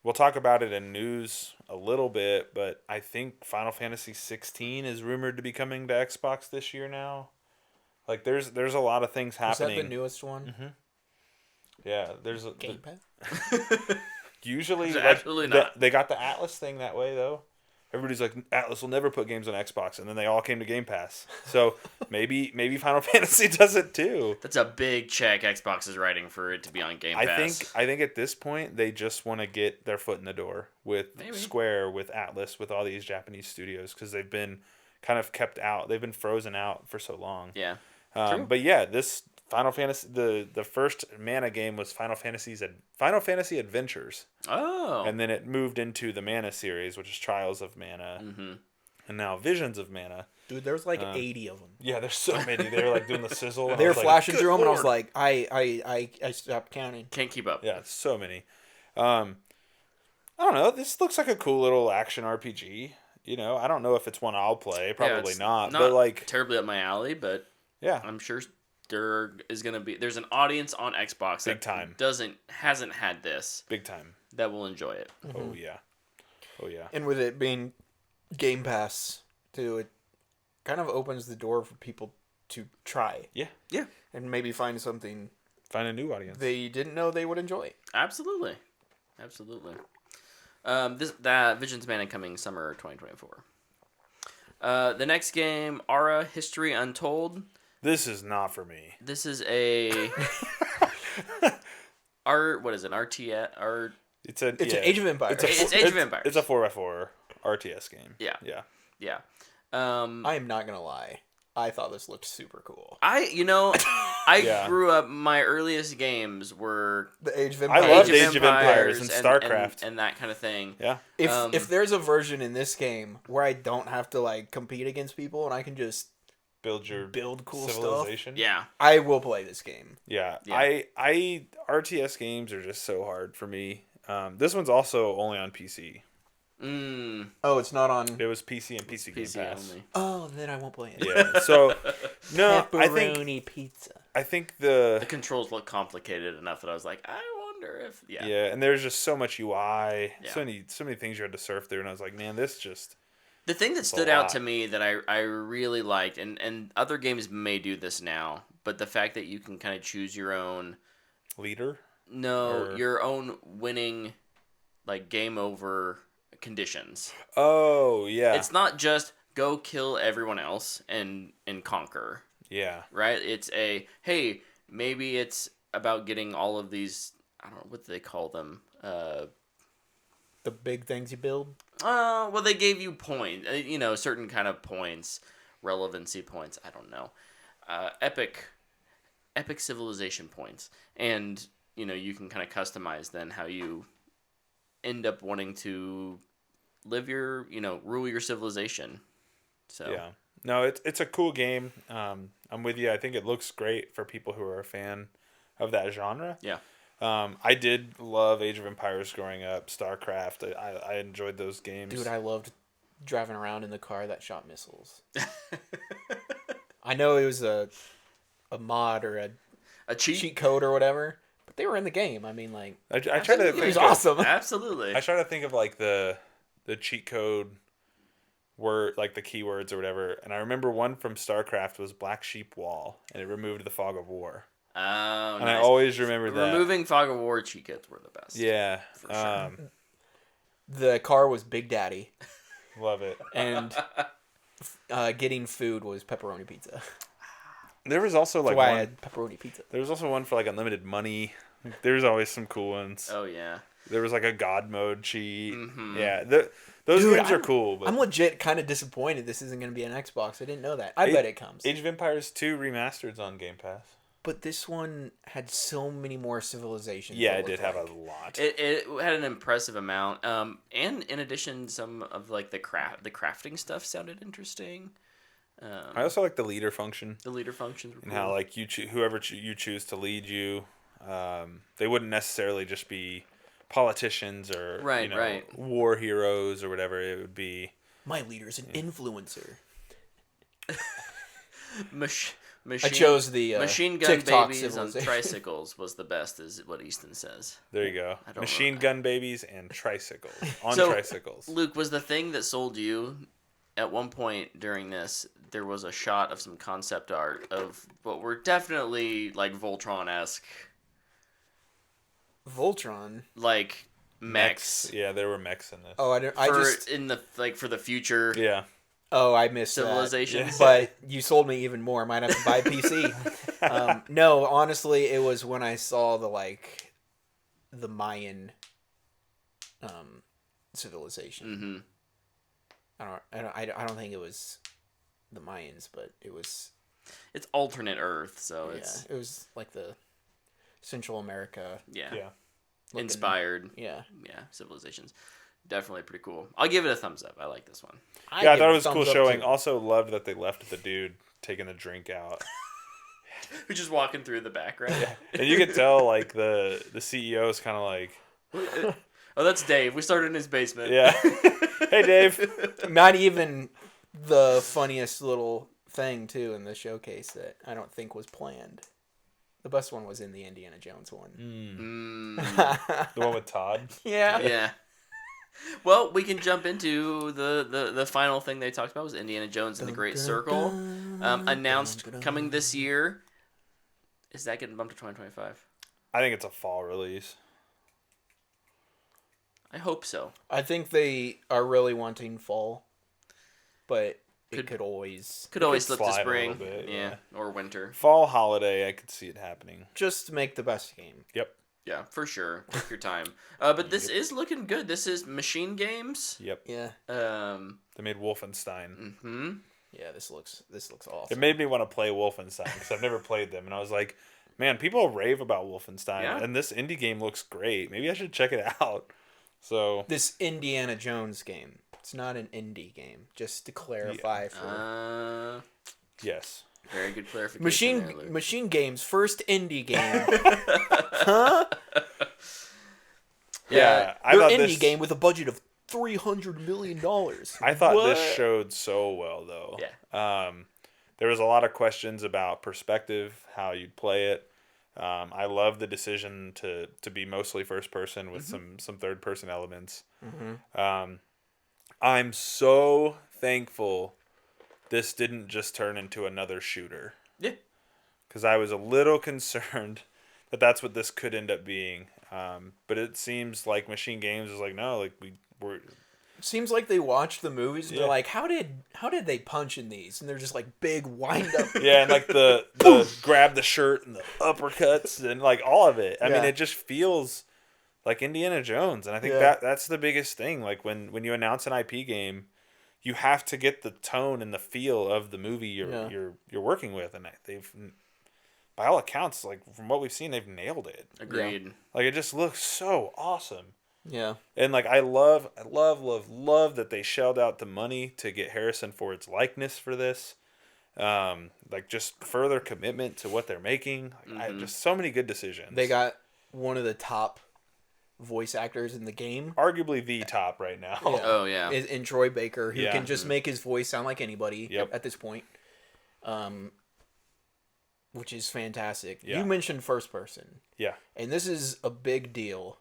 we'll talk about it in news a little bit, but I think Final Fantasy 16 is rumored to be coming to Xbox this year now. Like, there's a lot of things Is happening. that the newest one? Yeah, there's a, Game Pass? usually It's like, absolutely not. they got the Atlas thing that way though. Everybody's like, Atlas will never put games on Xbox, and then they all came to Game Pass. So maybe Final Fantasy does it too. That's a big check Xbox is writing for it to be on Game Pass. I think at this point they just want to get their foot in the door with Maybe. Square, with Atlas, with all these Japanese studios, because they've been kind of kept out. They've been frozen out for so long. Yeah. True. But yeah, this Final Fantasy, the first Mana game was Final Fantasy Adventures, Oh. and then it moved into the Mana series, which is Trials of Mana, and now Visions of Mana. Dude, there's like 80 of them. Yeah, there's so many. They were like doing the sizzle. and I They were was like, flashing "Good through them, and I was Lord." like, I stopped counting. Can't keep up. Yeah, so many. I don't know. This looks like a cool little action RPG. I don't know if it's one I'll play. Probably it's not. But like, terribly up my alley, but yeah, I'm sure there's an audience on Xbox Big that time. hasn't had this big time. that will enjoy it. Oh yeah, oh yeah. And with it being Game Pass, too, it kind of opens the door for people to try. Yeah. Yeah. And maybe find something Find a new audience. they didn't know they would enjoy. Absolutely. That Visions of Mana coming summer 2024. The next game, Ara History Untold. This is not for me. This is a what is it? RTS It's It's an Age of Empires. It's Age of Empires. It's a 4x4 RTS game. Yeah. Yeah. Yeah. I am not going to lie. I thought this looked super cool. I Yeah. grew up, my earliest games were The Age of I Empires. loved Age of Empires and StarCraft. and that kind of thing. Yeah. If there's a version in this game where I don't have to like compete against people and I can just Build cool civilization. Yeah. I will play this game. Yeah. Yeah. I RTS games are just so hard for me. This one's also only on PC. Oh, it's not on. It was PC and PC Game PC Pass. only. Oh, then I won't play it. Yeah. So no, Pepperoni pizza. I think The the controls look complicated enough that I was like, I wonder if yeah, and there's just so much UI, Yeah. so many things you had to surf through, and I was like, man, this just The thing that a stood out lot. to me that I really liked, and other games may do this now, but the fact that you can kind of choose your own, leader. Or- your own winning, like game over conditions. Oh yeah, It's not just go kill everyone else and conquer, yeah. right? It's hey, maybe it's about getting all of these, I don't know what do they call them. The big things you build. Well, they gave you certain kind of points, relevancy points. I don't know, epic civilization points, and you can kind of customize then how you end up wanting to live rule your civilization. So Yeah. No, it's a cool game. I'm with you. I think it looks great for people who are a fan of that genre. Yeah. I did love Age of Empires growing up, StarCraft. I enjoyed those games. Dude, I loved driving around in the car that shot missiles. I know it was a mod or a cheat code or whatever, but they were in the game. I mean, like, I try to Absolutely. it was think of, awesome. Absolutely. I try to think of like the cheat code word, like the keywords or whatever. And I remember one from StarCraft was Black Sheep Wall, and it removed the fog of war. Oh, And nice. I always remember that. Removing fog of war cheat codes were the best. Yeah. For sure. The car was Big Daddy, Love it. and getting food was pepperoni pizza. There was also That's like why I one. had pepperoni pizza. There was also one for like unlimited money. There's always some cool ones. Oh yeah. There was like a God mode cheat. Mhm. Yeah, those Dude, games are I'm- cool. But I'm legit kind of disappointed this isn't going to be an Xbox. I didn't know that. I bet it comes. Age of Empires 2 remastered's on Game Pass. But this one had so many more civilizations. Yeah, to it did look have like. a lot. It had an impressive amount. And in addition, some of like the crafting stuff sounded interesting. I also like the leader function The leader functions were and cool. how like you whoever you choose to lead you, they wouldn't necessarily just be politicians or Right, right. war heroes or whatever. It would be My leader's an influencer. Machine, I chose the machine gun TikTok babies on civilization. tricycles was the best, is what Easton says. there you go. I don't Machine know. gun babies and tricycles on So- tricycles. Luke, was the thing that sold you at one point during this? There was a shot of some concept art of what were definitely like Voltron-esque, Voltron. like mechs. Yeah, there were mechs in this. Oh, I don't. I For just. in the for the future Yeah. Oh, I missed that. civilizations. But you sold me even more. I might have to buy a PC. No, honestly, it was when I saw the Mayan civilization. Mm-hmm. I don't think it was the Mayans, but it was. It's alternate Earth, so Yeah, it's it was like the Central America. yeah, Yeah. looking- inspired. Yeah. Yeah, civilizations. Definitely pretty cool. I'll give it a thumbs up. I like this one. Yeah, I give thought it it a was cool thumbs up, showing. too. Also loved that they left the dude taking the drink out. Who's just walking through the background? And you could tell like the CEO is kind of like, Oh, that's Dave. We started in his basement. yeah. Hey Dave. Not even the funniest little thing too in the showcase that I don't think was planned. The best one was in the Indiana Jones one. Mm, The one with Todd. Yeah. yeah. Well, we can jump into the final thing they talked about was Indiana Jones and the Great Circle. Announced coming this year. Is that getting bumped to 2025? I think it's a fall release. I hope so. I think they are really wanting fall, but it Could- could always Could always slip to slide a spring. little bit, yeah, or winter. Fall holiday, I could see it happening. just make the best game. Yep. Yeah, for sure. Take your time. But this is looking good. This is Machine Games. Yep. Yeah. They made Wolfenstein. Hmm. Yeah, this looks It awesome. made me want to play Wolfenstein because I've never played them, and I was like, man, people rave about Wolfenstein, Yeah. and this indie game looks great. Maybe I should check it out. So This Indiana Jones game. It's not an indie game. Just to clarify for yes. Very good clarification. there, Luke. Machine Games first indie game. Huh? Yeah, I Your thought indie this game with a budget of $300 million. I thought this What? showed so well, though. Yeah. There was a lot of questions about perspective, how you'd play it. I love the decision to be mostly first person with some third person elements. I'm so thankful this didn't just turn into another shooter, Yeah. because I was a little concerned that that's what this could end up being. But it seems like Machine Games is like, no, like we're Seems like they watched the movies and they're Yeah. like, how did they punch in these? And they're just like big wind up. yeah, and like the grab the shirt and the uppercuts and like all of it. I mean, Yeah. it just feels like Indiana Jones, and I think Yeah. that's the biggest thing. Like when you announce an IP game, you have to get the tone and the feel of the movie you're working with, and they've, by all accounts, like from what we've seen, they've nailed it. Agreed. Like it just looks so awesome. Yeah. And like I love that they shelled out the money to get Harrison Ford's likeness for this. Like just further commitment to what they're making. Like, just so many good decisions. They got one of the top voice actors in the game. arguably the top right now. Yeah. Oh, yeah. In Troy Baker, who Yeah. can just make his voice sound like anybody Yep. at this point. Which is fantastic. Yeah. You mentioned first person. Yeah. And this is a big deal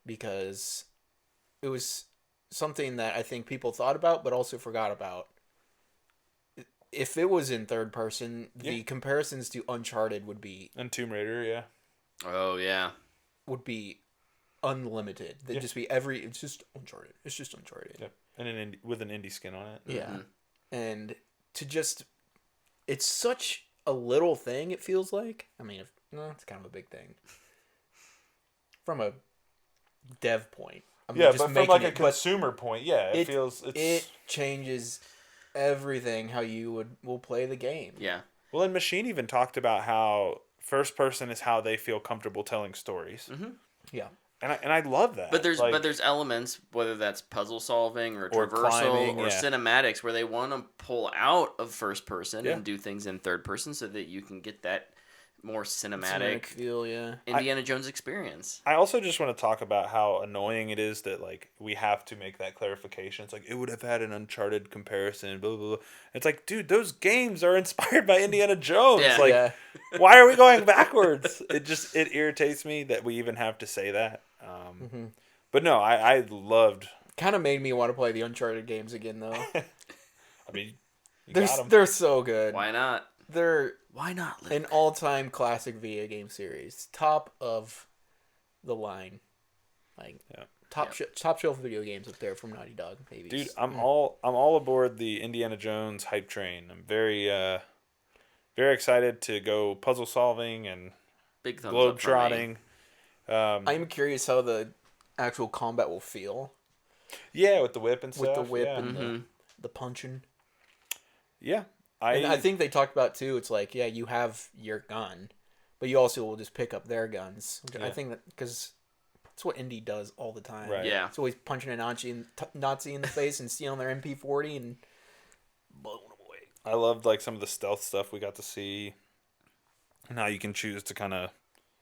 because it was something that I think people thought about but also forgot about. If it was in third person, the Yeah. comparisons to Uncharted would be And Tomb Raider, yeah. Oh, yeah. unlimited. They'd Yeah. just be it's just Uncharted. It's just Uncharted. Yep. And with an indie skin on it. Yeah. And to just it's such a little thing, it feels like. I mean, it's kind of a big thing. From a dev point. I mean, Yeah, just but from making like a it, but consumer point, yeah, it feels it changes everything how you will play the game. Yeah. Well, and Machine even talked about how first person is how they feel comfortable telling stories. Yeah. And I love that. But there's like, there's elements, whether that's puzzle solving or Or traversal climbing, or yeah. cinematics, where they want to pull out of first person Yeah. and do things in third person so that you can get that more cinematic feel, yeah. Indiana Jones experience. I also just want to talk about how annoying it is that like we have to make that clarification. It's like it would have had an Uncharted comparison, blah blah blah. It's like, dude, those games are inspired by Indiana Jones. Yeah. Like, Yeah. why are we going backwards? It irritates me that we even have to say that. But no, I loved. Kind of made me want to play the Uncharted games again, though. I mean, you got 'em. They're so good. Why not? They're Why not? an all-time classic video game series, top of the line, like Yeah. top shelf video games up there from Naughty Dog, maybe. Dude, I'm all aboard the Indiana Jones hype train. I'm very very excited to go puzzle solving and Big thumbs globe up for me. trotting. I'm curious how the actual combat will feel Yeah, with the whip and stuff. with the whip yeah. and the punching. Yeah. And I think they talked about too. It's like, yeah, you have your gun, but you also will just pick up their guns. Which I Yeah. think that because that's what Indy does all the time. Right. Yeah. It's always punching a Nazi in the face and stealing their MP40 and blowing them away. I loved like some of the stealth stuff we got to see, and how you can choose to kind of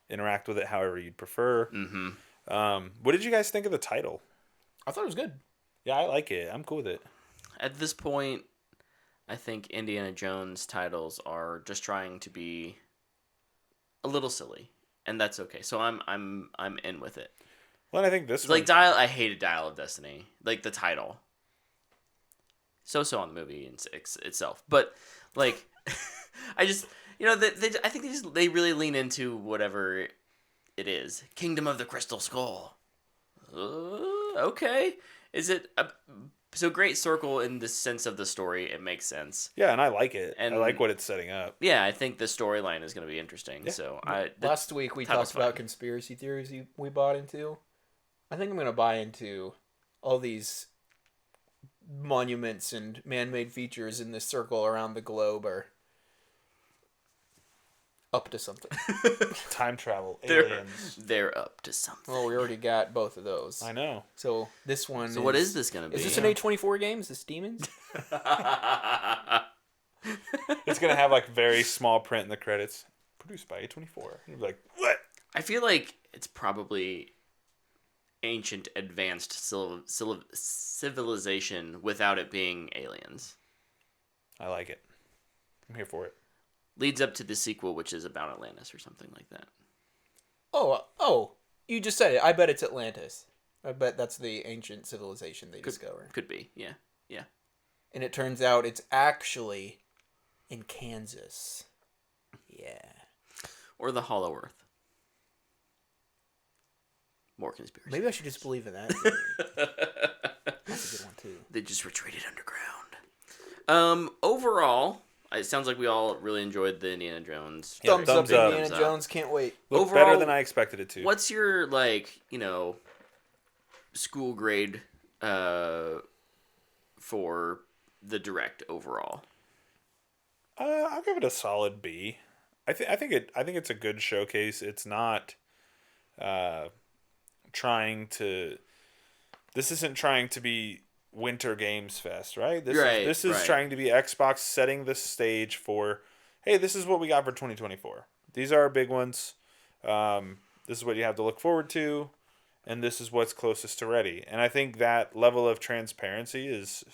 interact with it however you'd prefer. What did you guys think of the title? I thought it was good. Yeah, I like it. I'm cool with it. At this point, I think Indiana Jones titles are just trying to be a little silly, and that's okay. So I'm in with it. Well, and I think this It's like one- I hated Dial of Destiny, like the title. So on the movie itself, but like, I just I think they really lean into whatever it is. Kingdom of the Crystal Skull. Okay, is it so Great Circle in the sense of the story? It makes sense. Yeah, and I like it. And- I like what it's setting up. Yeah, I think the storyline is going to be interesting. Yeah. So Last week we title's talked about fine. conspiracy theories we bought into. I think I'm going to buy into all these monuments and man-made features in this circle around the globe are up to something. Time travel, they're aliens. they're up to something. Well, we already got both of those. I know. So this one So what is this going to be? Is this an A24 game? Is this Demons? It's gonna have like very small print in the credits. Produced by A24. You'd be like, what? I feel like it's probably ancient, advanced civilization without it being aliens. I like it. I'm here for it. Leads up to the sequel, which is about Atlantis or something like that. Oh, you just said it. I bet it's Atlantis. I bet that's the ancient civilization they discovered. Could be, yeah. And it turns out it's actually in Kansas. Yeah. Or the Hollow Earth. More conspiracy. Maybe I should just believe in that. That's a good one too. They just retreated underground. Overall, it sounds like we all really enjoyed the Indiana Jones. Yeah, Thumbs up, thumbs up. Indiana Jones. Can't wait. Looked Overall, better than I expected it to. What's your school grade for the direct overall? I'll give it a solid B. I think it's a good showcase. It's not trying to. This isn't trying to be Winter Games Fest, right? This is trying to be Xbox setting the stage for, hey, this is what we got for 2024. These are our big ones. This is what you have to look forward to, and this is what's closest to ready. And I think that level of transparency is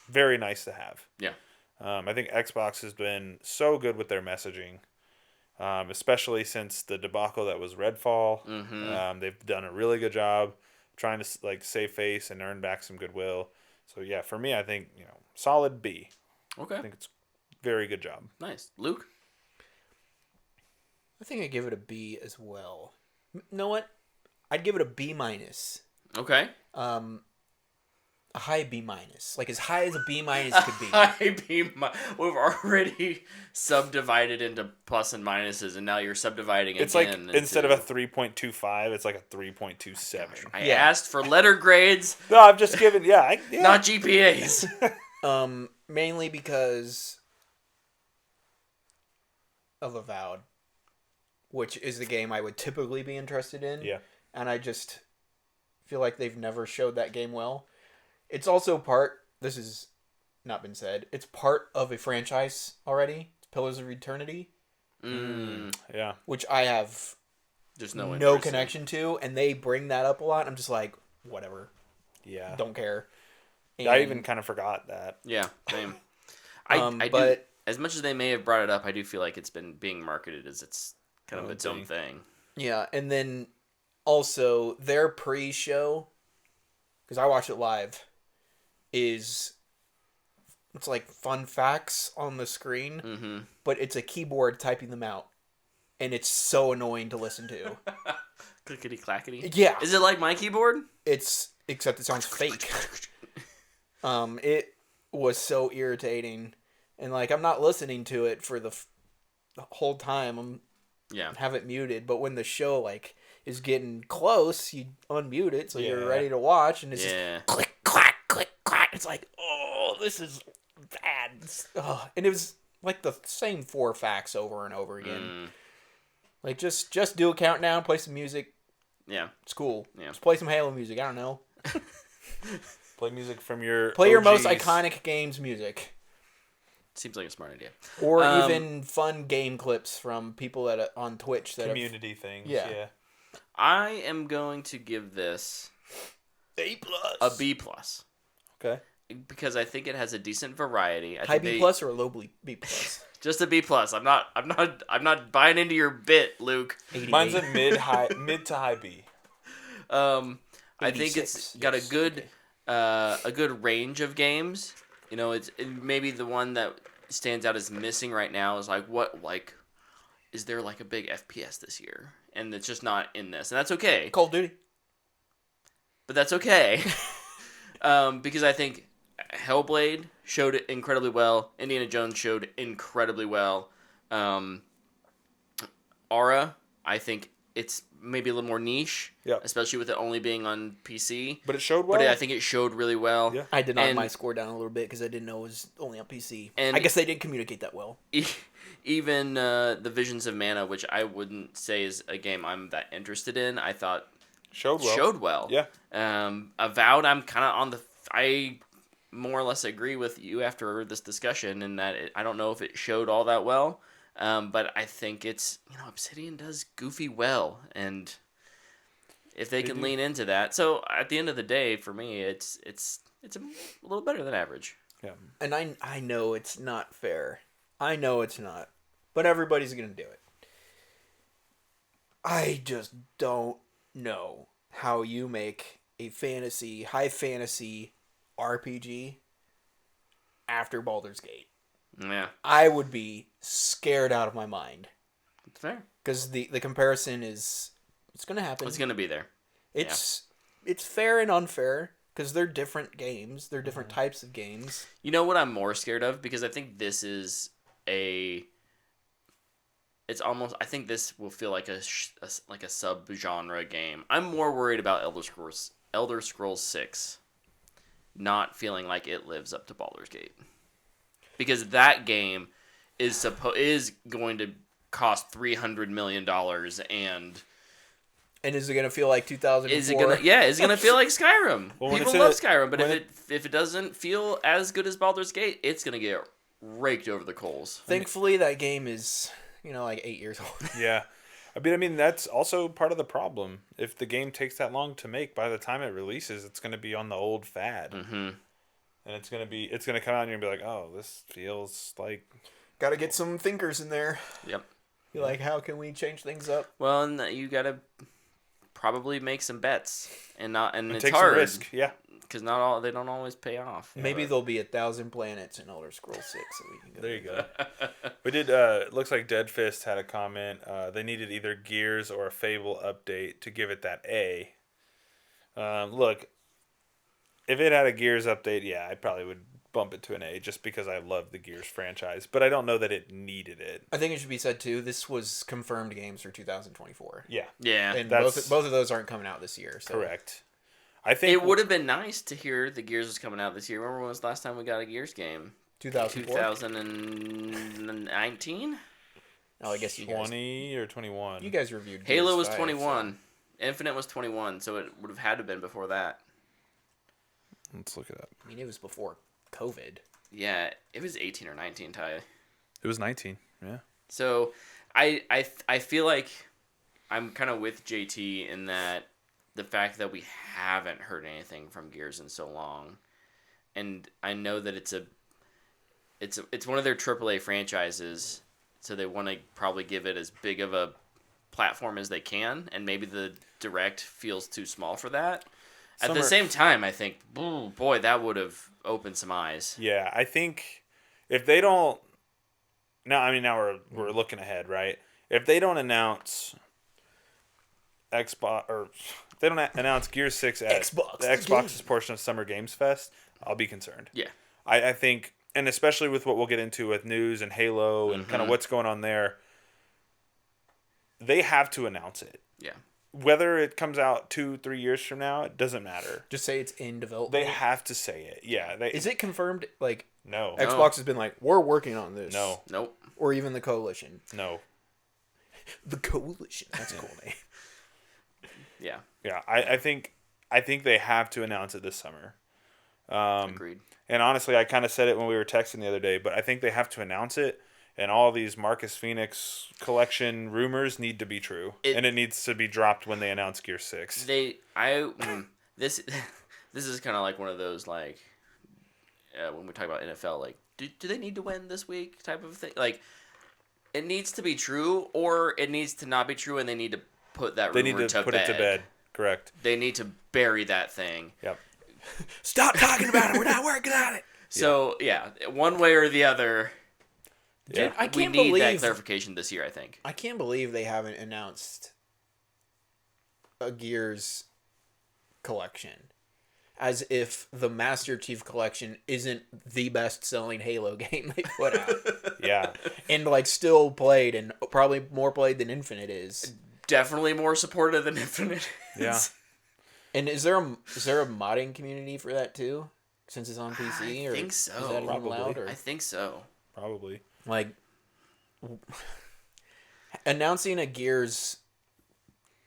very nice to have. Yeah. I think Xbox has been so good with their messaging, especially since the debacle that was Redfall. Mm-hmm. They've done a really good job trying to save face and earn back some goodwill. So yeah, for me, I think solid B. Okay. I think it's very good job. Nice. Luke? I think I'd give it a B as well. You know what? I'd give it a B minus. Okay. A high B minus, like as high as a B minus could be. We've already subdivided into plus and minuses, and now you're subdividing It's again. like instead of a 3.25, it's like a 3.27. I asked for letter grades, No, I'm just giving. Yeah. not GPAs. Mainly because of Avowed, which is the game I would typically be interested in. Yeah. And I just feel like they've never showed that game well. It's also this has not been said, it's part of a franchise already. It's Pillars of Eternity. Yeah. Which I have There's no no interest in. connection to, and they bring that up a lot. I'm just like, whatever. Yeah. Don't care. And, I even kind of forgot that. Yeah, same. I but do, as much as they may have brought it up, I do feel like it's been being marketed as it's kind of Own its own thing. thing. yeah, and then also their pre-show, because I watched it live, it's like fun facts on the screen, Mm-hmm. but it's a keyboard typing them out, and it's so annoying to listen to. Clickety clackety. Yeah, Is it like my keyboard? except it sounds fake. It was so irritating, and like I'm not listening to it for the whole time. Yeah. Have it muted, but when the show like is getting close, you unmute it so you're Yeah. ready to watch, and it's Yeah. just click clack click clack. It's like, oh, this is bad. And it was like the same 4 facts over and over again. Like just do a countdown, play some music. Yeah. It's cool. Yeah. Just play some Halo music. I don't know. Play music from your Play your most OGs. iconic games music. Seems like a smart idea. Or even fun game clips from people that on Twitch that community things. Yeah. Yeah. I am going to give this A+. a B plus Okay. because I think it has a decent variety. I High think B plus or a low B plus? just a B plus. I'm not buying into your bit, Luke. 88. Mine's a mid to high B. I think it's 86, got yes, a good range of games. You know, it's maybe the one that stands out as missing right now is is there like a big FPS this year? And it's just not in this, and that's okay. Call of Duty. But that's okay. Because I think Hellblade showed it incredibly well. Indiana Jones showed incredibly well. Aura, I think it's maybe a little more niche, Yep. especially with it only being on PC. But it showed well. But I think it showed really well. Yeah. I did knock And- my score down a little bit because I didn't know it was only on PC. And- I guess they didn't communicate that well. Even the Visions of Mana, which I wouldn't say is a game I'm that interested in, I thought showed well. Yeah. Avowed, I'm kind of on the. I more or less agree with you after this discussion in that I don't know if it showed all that well, but I think it's Obsidian does goofy well, and if they can lean into that. So at the end of the day, for me, it's a little better than average. Yeah. And I know it's not fair. I know it's not. But everybody's going to do it. I just don't know how you make a high fantasy RPG after Baldur's Gate. Yeah, I would be scared out of my mind. it's fair. Because the comparison it's going to happen. It's going to be there. It's fair and unfair because they're different games. They're different types of games. You know what I'm more scared of? Because I think this is it's almost. I think this will feel like a sub-genre game. I'm more worried about Elder Scrolls 6 not feeling like it lives up to Baldur's Gate. Because that game is going to cost $300 million And is it going to feel like 2004? Is it gonna feel like Skyrim? Well, People love Skyrim, but if it doesn't feel as good as Baldur's Gate, it's gonna get raked over the coals. Thankfully, that game is, like 8 years old. Yeah. I mean, that's also part of the problem. If the game takes that long to make, by the time it releases, it's going to be on the old fad. Mm-hmm. And it's going to come out and you're going to be like, oh, this feels like... Got to get some thinkers in there. Yep. You're like, how can we change things up? Well, and you gotta probably make some bets, and it's take hard. some risk, yeah. Because they don't always pay off. Maybe there'll be 1,000 planets in Elder Scrolls 6 so we can go. There you go. We did. Looks like Dead Fist had a comment. They needed either Gears or a Fable update to give it that A. Look, if it had a Gears update, yeah, I probably would bump it to an A just because I love the Gears franchise. But I don't know that it needed it. I think it should be said too. This was confirmed games for 2024. Yeah. Yeah. And both of those aren't coming out this year. So. Correct. I think it would have been nice to hear the Gears was coming out this year. Remember when was the last time we got a Gears game? 2004? 2019? Oh, I guess you guys... 20 or 21. You guys reviewed Halo Gears was 5, 21. So. Infinite was 21, so it would have had to have been before that. Let's look it up. I mean, it was before COVID. Yeah, it was 18 or 19, Ty. It was 19, yeah. So I feel like I'm kind of with JT in that the fact that we haven't heard anything from Gears in so long, and I know that it's one of their AAA franchises, so they want to probably give it as big of a platform as they can, and maybe the Direct feels too small for that. At the same time, I think, boy, that would have opened some eyes. Yeah, I think if they don't, now we're looking ahead, right? If they don't announce Xbox or if they don't announce Gears 6 at the Xbox's portion of Summer Games Fest, I'll be concerned. Yeah, I think, and especially with what we'll get into with news and Halo and kind of what's going on there, they have to announce it. Yeah. Whether it comes out 2-3 years from now, it doesn't matter. Just say it's in development. They have to say it. Yeah. Is it confirmed? Like, no. Xbox has been like, we're working on this. No. Nope. Or even the Coalition. No. The Coalition. That's a cool name. Yeah. Yeah. I think they have to announce it this summer. Agreed. And honestly, I kind of said it when we were texting the other day, but I think they have to announce it. And all these Marcus Phoenix collection rumors need to be true, and it needs to be dropped when they announce Gear 6. This is kind of like one of those like when we talk about NFL, like do they need to win this week type of thing. Like it needs to be true, or it needs to not be true, and they need to put that rumor to bed. They need to put it to bed. Correct. They need to bury that thing. Yep. Stop talking about it. We're not working on it. So yeah, one way or the other. Yeah. Dude, I can't believe that clarification this year, I think. I can't believe they haven't announced a Gears collection. As if the Master Chief Collection isn't the best-selling Halo game they put out. Yeah. And, like, still played, and probably more played than Infinite is. Definitely more supportive than Infinite is. Yeah. And is there a modding community for that, too? Since it's on PC? I think so. Is that even allowed? Or? I think so. Probably. Like, announcing a Gears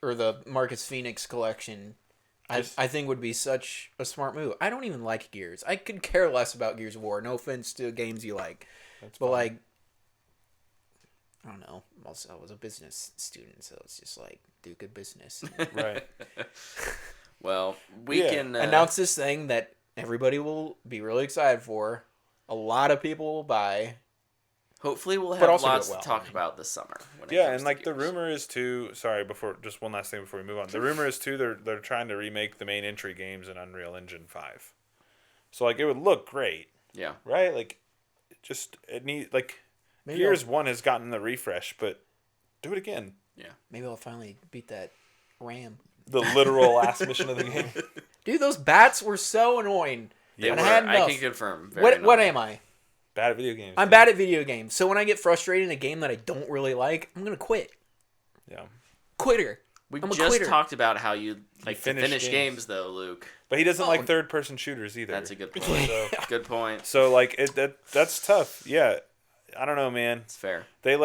or the Marcus Phoenix collection, I think would be such a smart move. I don't even like Gears. I could care less about Gears of War. No offense to games you like. But, like, I don't know. Also, I was a business student, so it's just like do good business. Right. Well, we Yeah. can Announce this thing that everybody will be really excited for. A lot of people will buy. Hopefully, we'll But have also do it lots well, to talk I mean. about this summer. When it Yeah, comes and to like the Gears. rumor is too. Sorry, before just one last thing before we move on. The rumor is too. They're trying to remake the main entry games in Unreal Engine 5. So like it would look great, Yeah. right? Like, it need like Maybe Gears 1 has gotten the refresh, but do it again. Maybe I'll finally beat that ram. The literal last mission of the game. Dude, those bats were so annoying. They And were. I had I enough. can confirm. What am I? Bad at video games. I'm dude. bad at video games. So when I get frustrated in a game that I don't really like, I'm gonna quit. Yeah. Quitter. We I'm a just quitter. talked about how you like to finish finish games. games, though, Luke. But he doesn't Oh. like third-person shooters either. That's a good point. So, Good point. so like that's tough. Yeah. I don't know, man. It's fair. They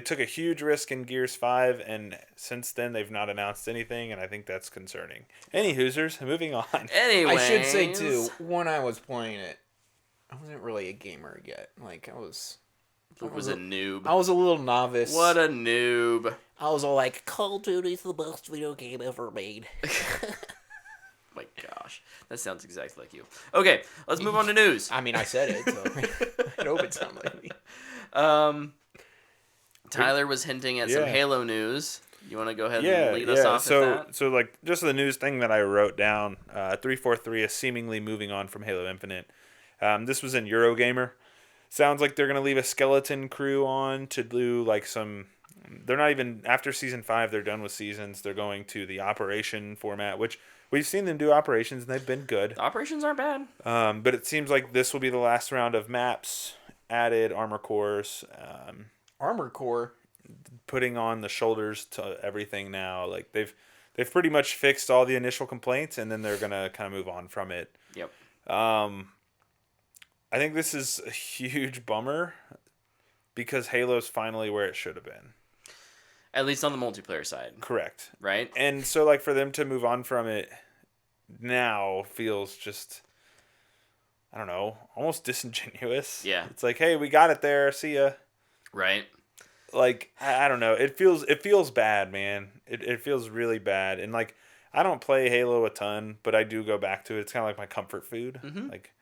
took a huge risk in Gears 5, and since then they've not announced anything, and I think that's concerning. Any Hoosers, moving on. Anyway, I should say too, when I was playing it, I wasn't really a gamer yet. Like Luke was a noob. I was a little novice. What a noob. I was all like, Call of Duty's the best video game ever made. My gosh, that sounds exactly like you. Okay, let's move on to news. I mean, I said it, so I hope it sounded like me. Tyler was hinting at some Yeah. Halo news. You want to go ahead Yeah, and lead us off so with that? so like just the news thing that I wrote down. 343 is seemingly moving on from Halo Infinite. This was in Eurogamer. Sounds like they're gonna leave a skeleton crew on to do like some. They're not even after season 5. They're done with seasons. They're going to the operation format, which we've seen them do operations and they've been good. The operations aren't bad. But it seems like this will be the last round of maps, added armor cores, Armor Core. putting on the shoulders to everything now. Like they've pretty much fixed all the initial complaints, and then they're gonna kind of move on from it. Yep. I think this is a huge bummer because Halo's finally where it should have been. At least on the multiplayer side, Correct. right? And so like for them to move on from it now feels just, I don't know, almost disingenuous. Yeah. It's like, hey, we got it there. See ya. Right. Like I don't know. It feels bad, man. It feels really bad. And like I don't play Halo a ton, but I do go back to it. It's kind of like my comfort food. Mm-hmm. Like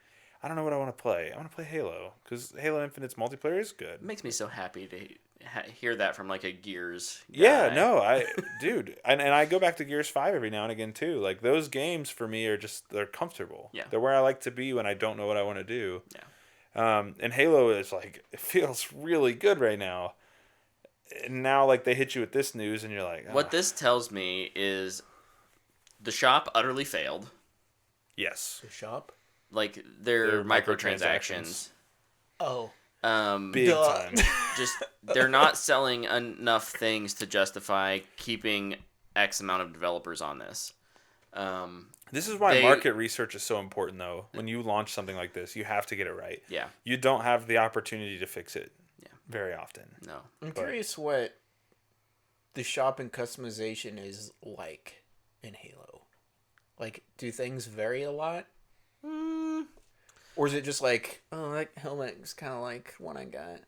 I don't know what I want to play. I want to play Halo because Halo Infinite's multiplayer is good. It makes me so happy to hear that from like a Gears guy. Yeah, no, dude, and I go back to Gears 5 every now and again too. Like those games for me are just they're comfortable. Yeah. They're where I like to be when I don't know what I want to do. Yeah. And Halo is like it feels really good right now. And now like they hit you with this news and you're like, What this tells me is the shop utterly failed. yes, The shop? Like their Their microtransactions. Oh. big Duh. time. Just they're not selling enough things to justify keeping X amount of developers on this. This is why They- market research is so important though. When you launch something like this, you have to get it right. Yeah. You don't have the opportunity to fix it. Yeah. Very often. No. I'm curious what the shop and customization is like in Halo. Like, do things vary a lot? Or is it just like, oh, that helmet's kind of like one I got.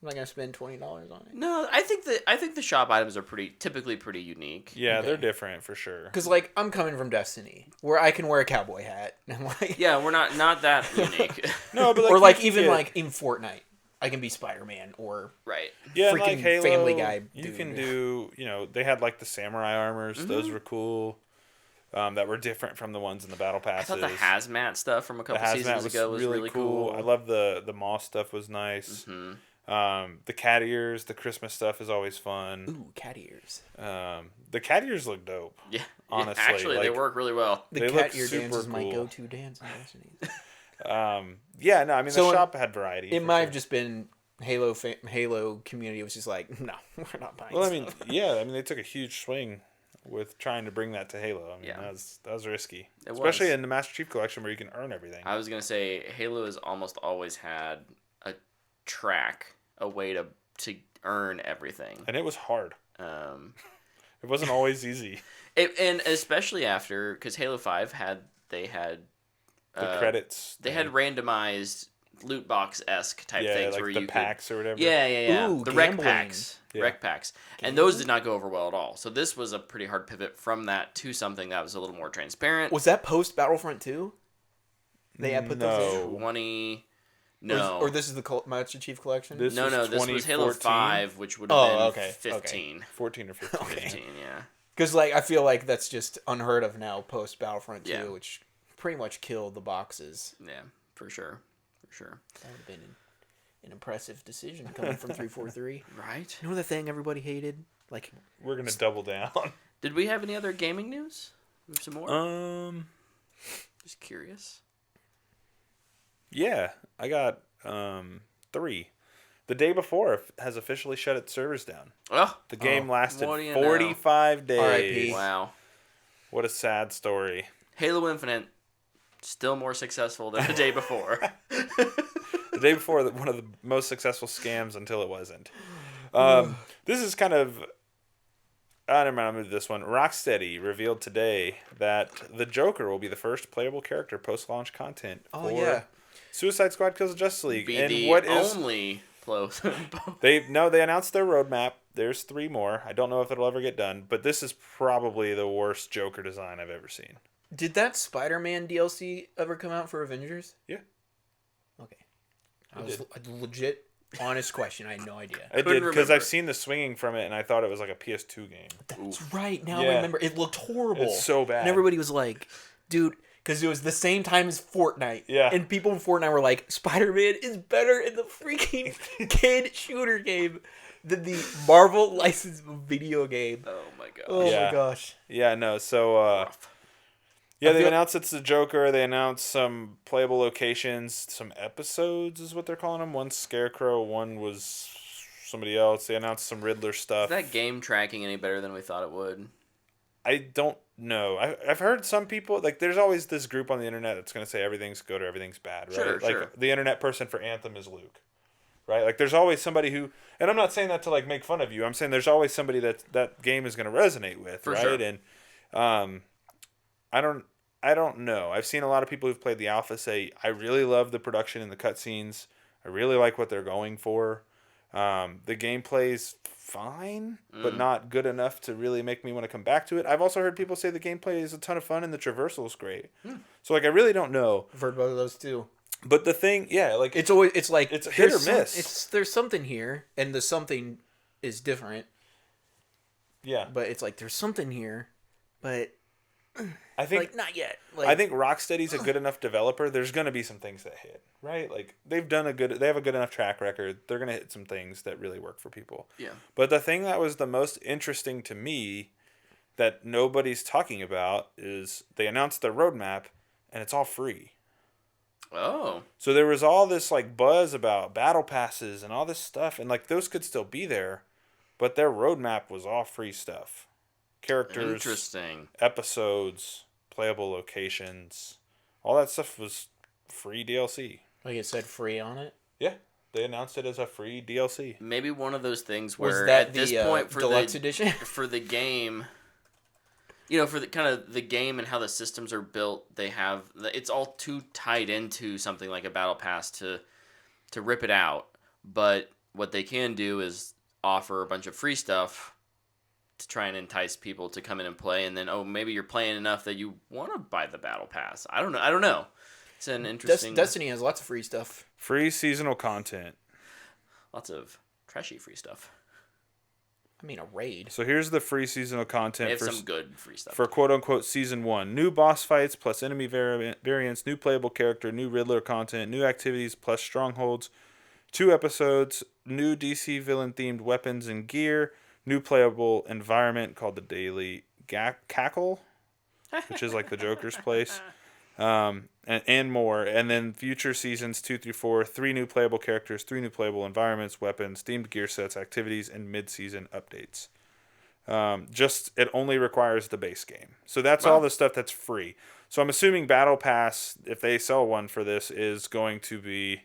I'm not gonna spend $20 on it. No, I think the shop items are typically pretty unique. Yeah, Okay. they're different for sure. Because like I'm coming from Destiny, where I can wear a cowboy hat. And I'm like, Yeah, we're not that unique. No, but or you like can even get- like in Fortnite, I can be Spider-Man or Right. yeah, freaking like Halo, Family Guy You dude. can do, they had like the samurai armors. Mm-hmm. Those were cool. That were different from the ones in the battle I passes. thought the hazmat stuff from a couple seasons ago was really cool. I love the moss stuff was nice. Mhm. The cat ears, the Christmas stuff is always fun. ooh cat ears. The cat ears look dope. Yeah. Honestly, Actually, they like- work really well. The They cat look ear dance super is my cool. go-to dance in Destiny. Yeah, no, I mean So the shop had variety. It for might sure. have just been Halo community was just like, no, we're not buying. Well, I mean, stuff. yeah, I mean they took a huge swing with trying to bring that to Halo. I mean, Yeah. that was risky, It especially was. in the Master Chief Collection where you can earn everything. I was gonna say Halo has almost always had a track, a way to earn everything. And it was hard. Um, It wasn't always easy. and especially after because Halo 5 had The credits. they had randomized loot box esque type Yeah, things like where the you packs or whatever. Yeah. Ooh, The gambling. rec packs, and those did not go over well at all. So this was a pretty hard pivot from that to something that was a little more transparent. Was that post Battlefront 2? They had put those in? 20. No. Or this is the Master Chief Collection? This No, was this was Halo 2014? 5, which would have been okay, 15. 14 or 15. Okay. 15, yeah. Because like I feel like that's just unheard of now post Battlefront 2, Yeah. which pretty much killed the boxes. Yeah, for sure. That would have been an impressive decision coming from 343. Right? You know the thing everybody hated? Like, We're gonna double down. Did we have any other gaming news? Some more? Just curious. Yeah, I got 3. The day before has officially shut its servers down. Oh, The game lasted what do you 45 days. R.I.P. wow. What a sad story. Halo Infinite, still more successful than the day before. The day before, one of the most successful scams until it wasn't. This is kind of... I don't mind, I'll move this one. Rocksteady revealed today that the Joker will be the first playable character post-launch content for Suicide Squad Kills the Justice League. Be and the what is... only close. They announced their roadmap. There's 3 more. I don't know if it'll ever get done, but this is probably the worst Joker design I've ever seen. did that Spider-Man DLC ever come out for Avengers? Yeah. Okay. I was a legit, honest question. I had no idea. I did, Couldn't because remember. I've seen the swinging from it, and I thought it was like a PS2 game. That's right. Now I Yeah. remember. It looked horrible. It's so bad. And everybody was like, dude, because it was the same time as Fortnite. Yeah. And people in Fortnite were like, Spider-Man is better in the freaking kid shooter game than the Marvel licensed video game. Oh my god. Oh Yeah. my gosh. Yeah, no, so... Rough. Yeah, I they feel- announced it's the Joker. They announced some playable locations, some episodes is what they're calling them. One's Scarecrow, one was somebody else. They announced some Riddler Is stuff. that game tracking any better than we thought it would? I don't know. I've heard some people, like, there's always this group on the internet that's going to say everything's good or everything's bad, right? Sure, like, sure. the internet person for Anthem is Luke, right? Like, there's always somebody who, and I'm not saying that to, like, make fun of you. I'm saying there's always somebody that game is going to resonate with, For right? sure. And I don't know. I've seen a lot of people who've played the alpha say, I really love the production and the cutscenes. I really like what they're going for. The gameplay's fine, but not good enough to really make me want to come back to it. I've also heard people say the gameplay is a ton of fun and the traversal is great. So, like, I really don't know. I've heard both of those too. But the thing, yeah, like, It's always, it's like, It's hit or there's miss. there's something here, and the something is different, yeah. but it's like, there's something here, but I think like, not yet. Like, I think Rocksteady's a good enough developer. There's going to be some things that hit, right? Like, they have a good enough track record. They're going to hit some things that really work for people. Yeah. But the thing that was the most interesting to me that nobody's talking about is they announced their roadmap and it's all free. Oh. So there was all this, like, buzz about battle passes and all this stuff, and, like, those could still be there, but their roadmap was all free stuff. Characters, Interesting. episodes, playable locations, all that stuff was free DLC. like it said free on it. Yeah, they announced it as a free DLC. Maybe one of those things Was where that at this the point for deluxe the edition? for the game, you know, for the kind of the game and how the systems are built, they have it's all too tied into something like a battle pass to rip it out. But what they can do is offer a bunch of free stuff to try and entice people to come in and play, and then maybe you're playing enough that you want to buy the battle pass. I don't know. It's an interesting Destiny has lots of free stuff. Free seasonal content. lots of trashy free stuff. I mean, a raid. So here's the free seasonal They content have for some good free stuff. for quote unquote season 1. New boss fights plus enemy variants, new playable character, new Riddler content, new activities plus strongholds, 2 episodes, new DC villain themed weapons and gear, new playable environment called the Daily Cackle, which is like the Joker's place, and more. And then future seasons 2 through 4, 3 new playable characters, 3 new playable environments, weapons, themed gear sets, activities, and mid-season updates. It only requires the base game. So that's all the stuff that's free. So I'm assuming Battle Pass, if they sell one for this, is going to be...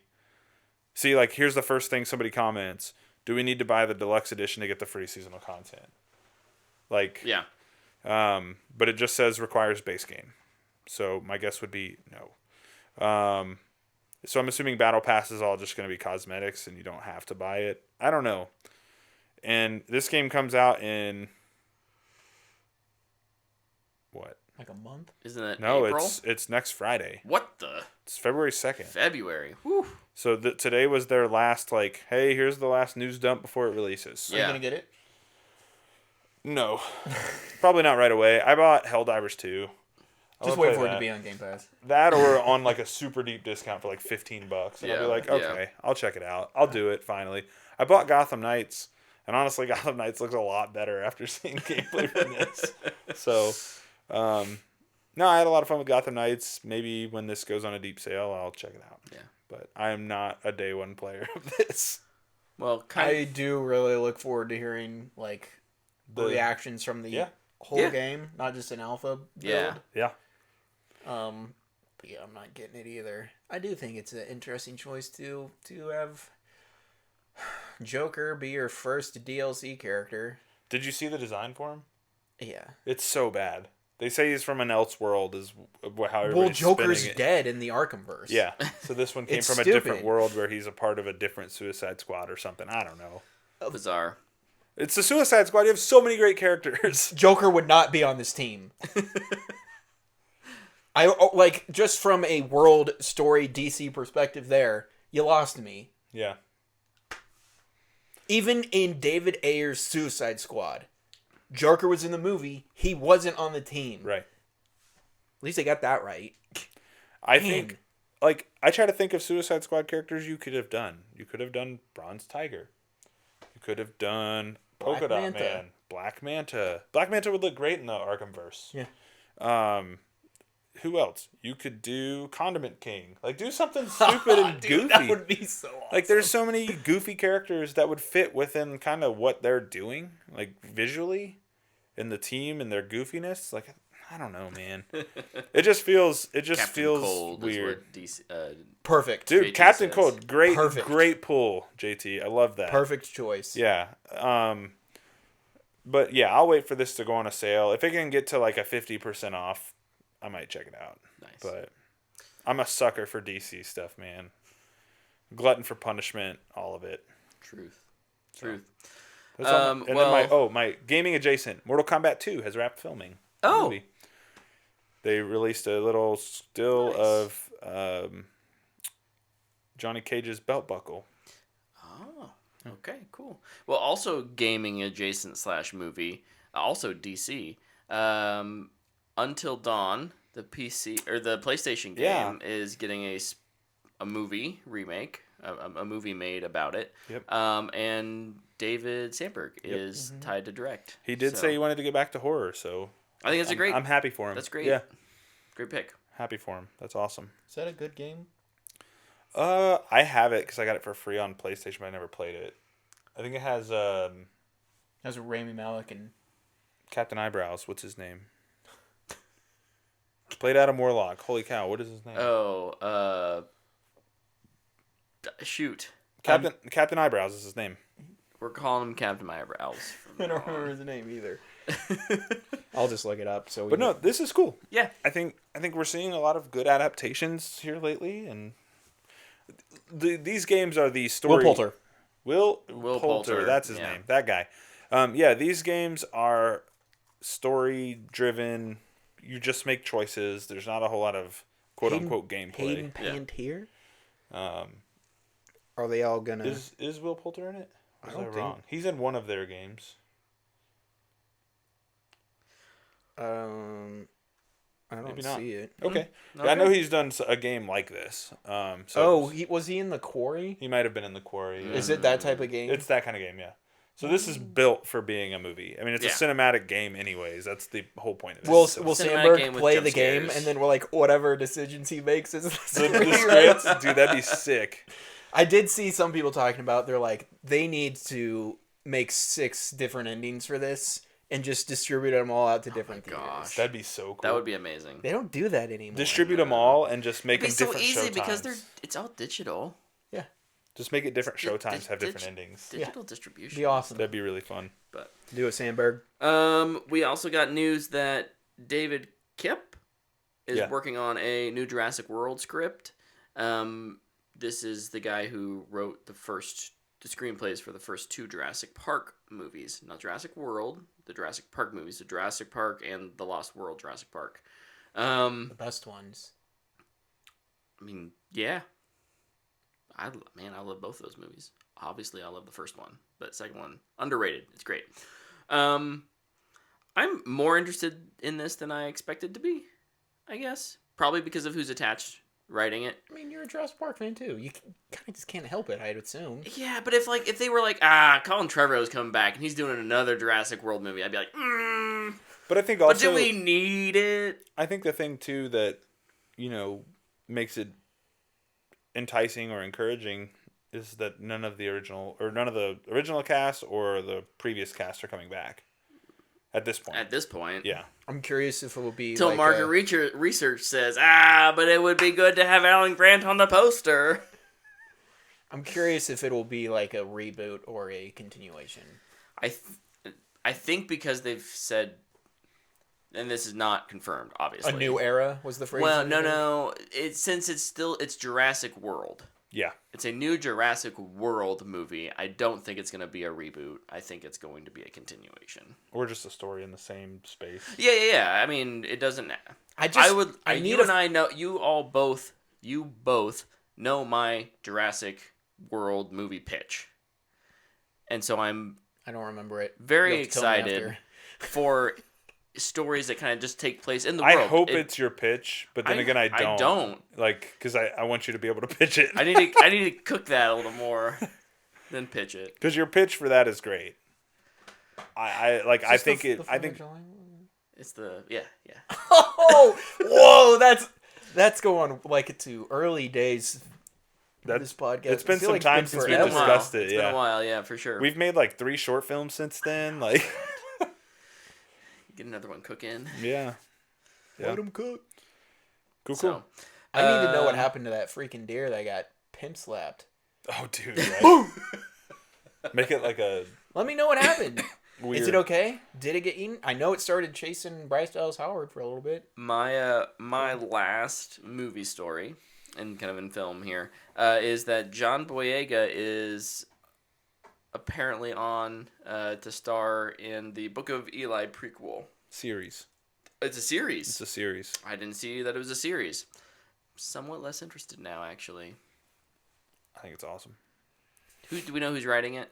See, like, here's the first thing somebody comments. Do we need to buy the deluxe edition to get the free seasonal content? Like, yeah. but it just says requires base game. So my guess would be no. So I'm assuming Battle Pass is all just going to be cosmetics and you don't have to buy it. I don't know. And this game comes out in what? Like a month? Isn't it No, April? it's next Friday. What the? It's February 2nd. February. Whew. So today was their last, like, hey, here's the last news dump before it releases. Are you Yeah. going to get it? No. Probably not right away. I bought Helldivers 2. Just wait for it to be on Game Pass. That or on like a super deep discount for like $15. And I'll be Yeah, like, yeah. okay, I'll check it out. I'll do it finally. I bought Gotham Knights, and honestly, Gotham Knights looks a lot better after seeing gameplay from this. So, no, I had a lot of fun with Gotham Knights. Maybe when this goes on a deep sale, I'll check it out. Yeah. But I am not a day one player of this. Well, I do really look forward to hearing like The- reactions from the Yeah. whole Yeah. game, not just an alpha build. Yeah. Yeah. But yeah, I'm not getting it either. I do think it's an interesting choice to have Joker be your first DLC character. Did you see the design for him? Yeah. It's so bad. They say he's from an Elseworld, is how everybody's Well, Joker's spinning it. dead in the Arkhamverse. Yeah. So this one came It's from a different stupid. world where he's a part of a different Suicide Squad or something. I don't know. bizarre. It's the Suicide Squad. You have so many great characters. Joker would not be on this team. Like, just from a world story DC perspective there, you lost me. Yeah. Even in David Ayer's Suicide Squad, Joker was in the movie. He wasn't on the team. Right. At least they got that right. I Man. think, like, I try to think of Suicide Squad characters you could have done. You could have done Bronze Tiger. You could have done Polka Dot Manta. Man. Black Manta. Black Manta would look great in the Arkhamverse. Yeah. Who else? You could do Condiment King. Like, do something stupid and Dude, goofy. that would be so awesome. Like, there's so many goofy characters that would fit within kind of what they're doing, like, visually, in the team and their goofiness. Like, I don't know, man. It just feels Captain feels Cold weird. is what DC, Perfect. Dude, JT Captain says. Cold, great, Perfect. great pull, JT. I love that. Perfect choice. Yeah. But yeah, I'll wait for this to go on a sale. If it can get to like a 50% off, I might check it out. nice. But I'm a sucker for DC stuff, man. Glutton for punishment, all of it. Truth. Truth. That's all and well- then my gaming adjacent, Mortal Kombat 2 has wrapped filming. the Oh. movie. They released a little still Nice. of Johnny Cage's belt buckle. Oh, okay, cool. Well, also gaming adjacent / movie, also DC. Until Dawn, the PC or the PlayStation game is getting a movie remake, a movie made about it. Yep. And David Sandberg is tied to direct. He did So, say he wanted to get back to horror, so I think it's a great. I'm happy for him. That's great. Yeah, Great pick. happy for him. That's awesome. Is that a good game? I have it because I got it for free on PlayStation, but I never played it. I think it has That's Rami Malek and Captain Eyebrows. What's his name? Played Adam Warlock. Holy cow! What is his name? Shoot. Captain Eyebrows is his name. We're calling him Captain Eyebrows. I don't remember his name either. I'll just look it up. So, But no, this is cool. Yeah. I think we're seeing a lot of good adaptations here lately, and these games are the story. Will Poulter. Will Will Poulter, Poulter, that's his yeah. name. That guy. Yeah, these games are story driven. You just make choices. There's not a whole lot of quote unquote gameplay. Hayden Panettiere. Are they all gonna? Is Will Poulter in it? Or I is don't that think- wrong? He's in one of their games. I don't Maybe not. see it. Okay. Okay. Yeah, I know he's done a game like this. So Oh, was he in the Quarry? he might have been in the Quarry. Is it that type of game? It's that kind of game, yeah. So this is built for being a movie. I mean, it's Yeah. a cinematic game, anyways. That's the whole point of it. Will So Will Cinematic Sandberg game with play jump the game, scares. and then we're like, whatever decisions he makes is the right? script, dude, that'd be sick. I did see some people talking about they're like they need to make 6 different endings for this and just distribute them all out to different theaters. gosh. That'd be so cool. That would be amazing. They don't do that anymore. Distribute them all and just make It'd them be so different easy because showtimes. it's all digital. Yeah, Just make it different Di- showtimes, dig- have different dig- endings. Digital distribution. be awesome. That'd be really fun. But Do it, Sandberg. we also got news that David Kipp is Yeah. working on a new Jurassic World script. this is the guy who wrote the screenplays for the first 2 Jurassic Park movies. Not Jurassic World, the Jurassic Park movies. The Jurassic Park and the Lost World Jurassic Park. The best ones. I mean, yeah. I love both those movies. Obviously, I love the first one, but second one, underrated. It's great. I'm more interested in this than I expected to be, I guess. Probably because of who's attached writing it. I mean, you're a Jurassic Park fan too. You kind of just can't help it, I'd assume. Yeah, but if they were like, Colin Trevorrow's coming back and he's doing another Jurassic World movie, I'd be like, But I think also... But do we need it? I think the thing, too, that, makes it enticing or encouraging is that none of the original cast or the previous cast are coming back. At this point. Yeah. I'm curious if it will be Till market research says, but it would be good to have Alan Grant on the poster. I'm curious if it will be like a reboot or a continuation. I think because they've said, and this is not confirmed, obviously. A new era was the phrase. Well, no. Since it's Jurassic World. Yeah. It's a new Jurassic World movie. I don't think it's going to be a reboot. I think it's going to be a continuation. Or just a story in the same space. Yeah. I mean, it doesn't... You both know my Jurassic World movie pitch. And so I don't remember it. Very excited for stories that kind of just take place in the world. I hope it's your pitch, but then again, I don't. I don't. Because I want you to be able to pitch it. I need to cook that a little more, then pitch it. Because your pitch for that is great. I think it's the yeah. Oh, whoa! That's going like to early days. This podcast. It's been some time since we discussed it. It's been a while, yeah, for sure. We've made 3 short films since then. Get another one cooking. Yeah. Let them cook. Cool. I need to know what happened to that freaking deer that got pimp slapped. Oh, dude. Right? Boom! Make it like a... Let me know what happened. Weird. Is it okay? Did it get eaten? I know it started chasing Bryce Dallas Howard for a little bit. My last movie story, and kind of in film here, is that John Boyega is apparently on to star in the Book of Eli prequel. Series. It's a series. It's a series. I didn't see that it was a series. Somewhat less interested now, actually. I think it's awesome. Do we know who's writing it?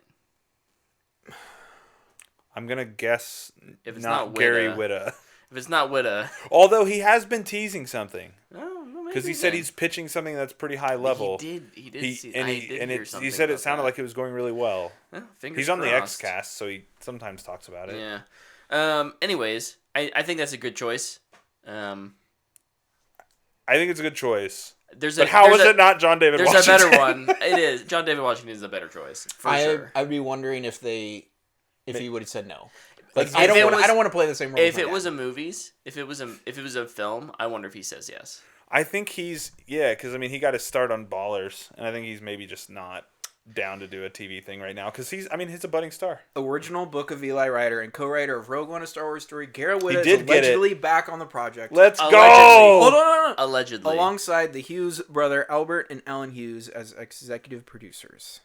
I'm going to guess if it's not Gary Whitta. If it's not Whitta. Although he has been teasing something. Oh, no, because he said he's pitching something that's pretty high level. He did. He said it sounded like it was going really well. He's on crossed. the X cast, so he sometimes talks about it. Yeah. Anyways, I think that's a good choice. I think it's a good choice. But how is it not John David Washington? There's a better one. It is. John David Washington is a better choice. For sure. I'd be wondering if he would have said no. I don't want to play the same role. If it was a film, I wonder if he says yes. I think because he got his start on Ballers, and I think he's maybe just not down to do a TV thing right now because he's a budding star. Original Book of Eli writer and co-writer of Rogue One: A Star Wars Story, Garrett Whitta is allegedly back on the project. Let's go! Hold on. Allegedly. Alongside the Hughes brother Albert and Alan Hughes as executive producers.